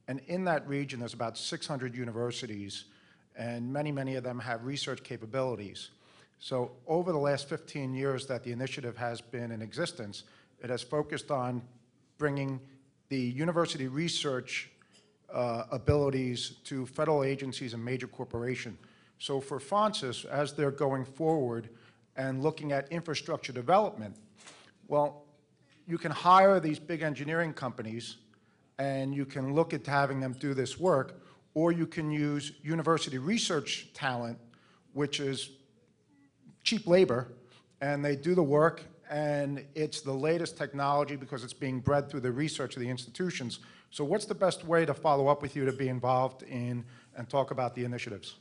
And in that region, there's about 600 universities, and many of them have research capabilities. So over the last 15 years that the initiative has been in existence, it has focused on bringing the university research abilities to federal agencies and major corporations. So for FONSIS, as they're going forward and looking at infrastructure development, well, you can hire these big engineering companies and you can look at having them do this work, or you can use university research talent, which is cheap labor, and they do the work, and it's the latest technology because it's being bred through the research of the institutions. So what's the best way to follow up with you to be involved in and talk about the initiatives?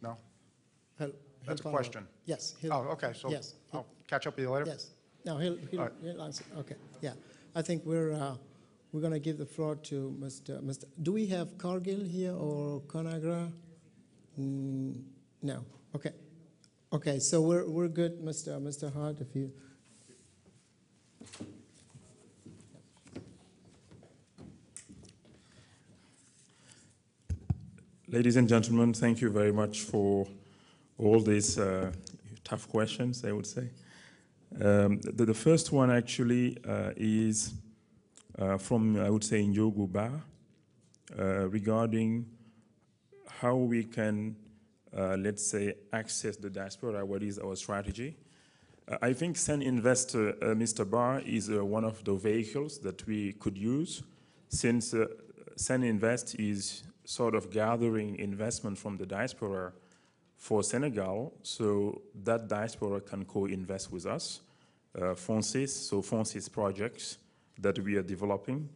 No? That's a question. Yes. Oh, okay. So yes. I'll catch up with you later? Yes. No, he'll answer. Okay. Yeah. I think we're going to give the floor to Mr. Do we have Cargill here or Conagra? No. Okay. Okay. So we're good, Mr. Hart. If you. Ladies and gentlemen, thank you very much for all these tough questions, I would say. The first one actually is from, I would say, Ndiogu Ba, regarding how we can, let's say, access the diaspora, what is our strategy. I think Sen Investor, Mr. Beye, is one of the vehicles that we could use, since Sen Invest is sort of gathering investment from the diaspora for Senegal, so that diaspora can co-invest with us. FONSIS, so FONSIS projects that we are developing.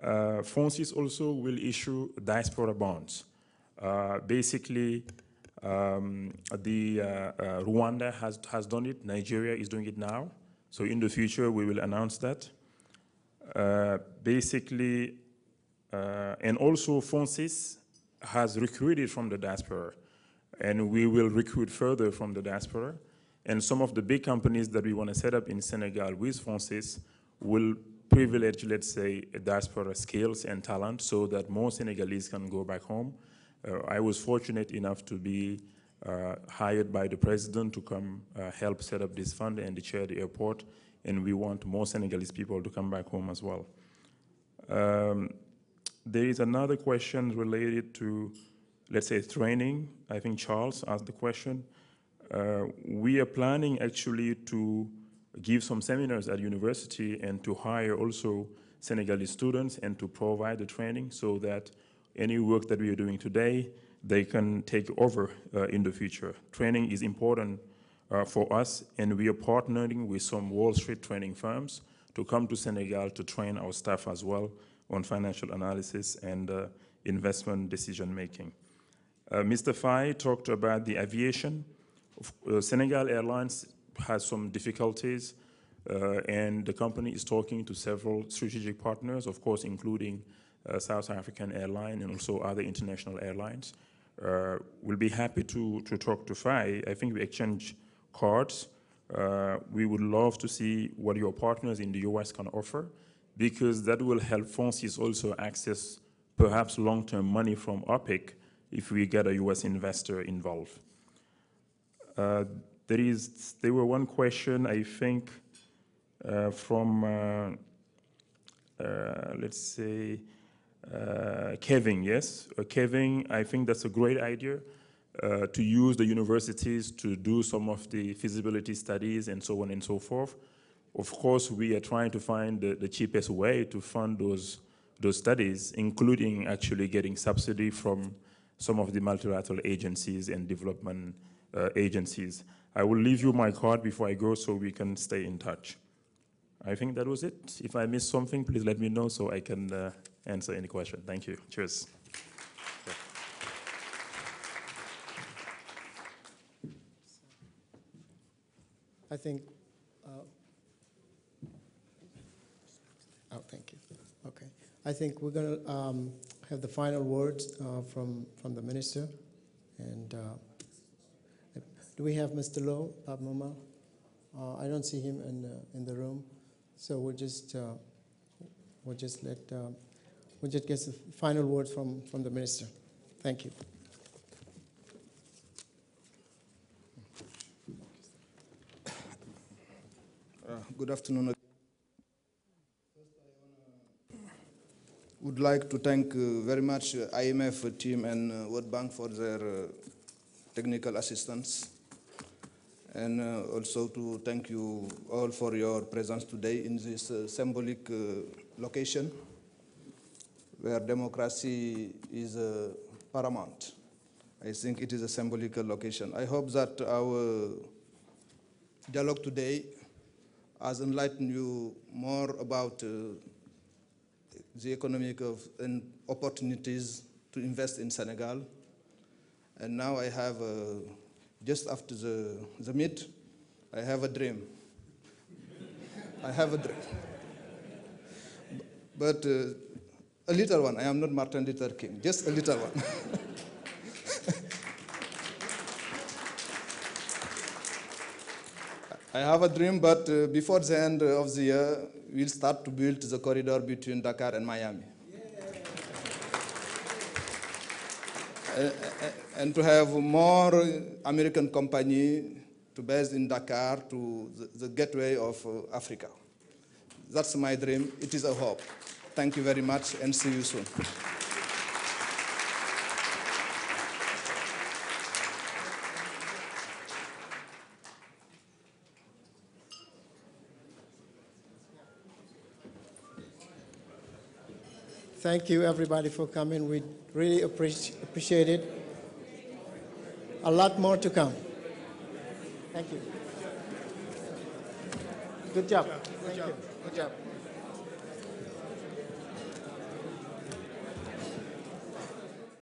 FONSIS also will issue diaspora bonds. Basically, Rwanda has done it, Nigeria is doing it now, so in the future we will announce that. And also FONSIS has recruited from the diaspora, and we will recruit further from the diaspora. And some of the big companies that we want to set up in Senegal with FONSIS will privilege, let's say, diaspora skills and talent so that more Senegalese can go back home. I was fortunate enough to be hired by the president to come help set up this fund and chair the airport, and we want more Senegalese people to come back home as well. There is another question related to, let's say, training. I think Charles asked the question. We are planning actually to give some seminars at university and to hire also Senegalese students and to provide the training so that any work that we are doing today, they can take over in the future. Training is important for us, and we are partnering with some Wall Street training firms to come to Senegal to train our staff as well on financial analysis and investment decision making. Mr. Faye talked about the aviation. Senegal Airlines has some difficulties, and the company is talking to several strategic partners, of course, including South African Airline and also other international airlines. We'll be happy to talk to Faye. I think we exchange cards. We would love to see what your partners in the US can offer, because that will help FONSIS also access perhaps long-term money from OPIC if we get a US investor involved. There were one question, I think, from, let's say, Kevin, yes? Kevin, I think that's a great idea to use the universities to do some of the feasibility studies and so on and so forth. Of course, we are trying to find the cheapest way to fund those studies, including actually getting subsidy from some of the multilateral agencies and development agencies. I will leave you my card before I go so we can stay in touch. I think that was it. If I missed something, please let me know so I can answer any question. Thank you. Cheers. I think, oh, thank you. Okay. I think we're going to have the final words from the minister. And do we have Mr. Lowe, Bob Moma? I don't see him in the room. So we'll just get the final words from the minister. Thank you. Good afternoon. Would like to thank very much IMF team and World Bank for their technical assistance, and also to thank you all for your presence today in this symbolic location where democracy is paramount. I think it is a symbolic location. I hope that our dialogue today has enlightened you more about the economic and opportunities to invest in Senegal. And now I have, just after the meet, I have a dream. I have a dream. But a little one. I am not Martin Luther King, just a little one. I have a dream, but before the end of the year, we'll start to build the corridor between Dakar and Miami. And to have more American company to base in Dakar to the gateway of Africa. That's my dream. It is a hope. Thank you very much and see you soon. Thank you, everybody, for coming. We really appreciate it. A lot more to come. Thank you. Good job. Thank you. Good job.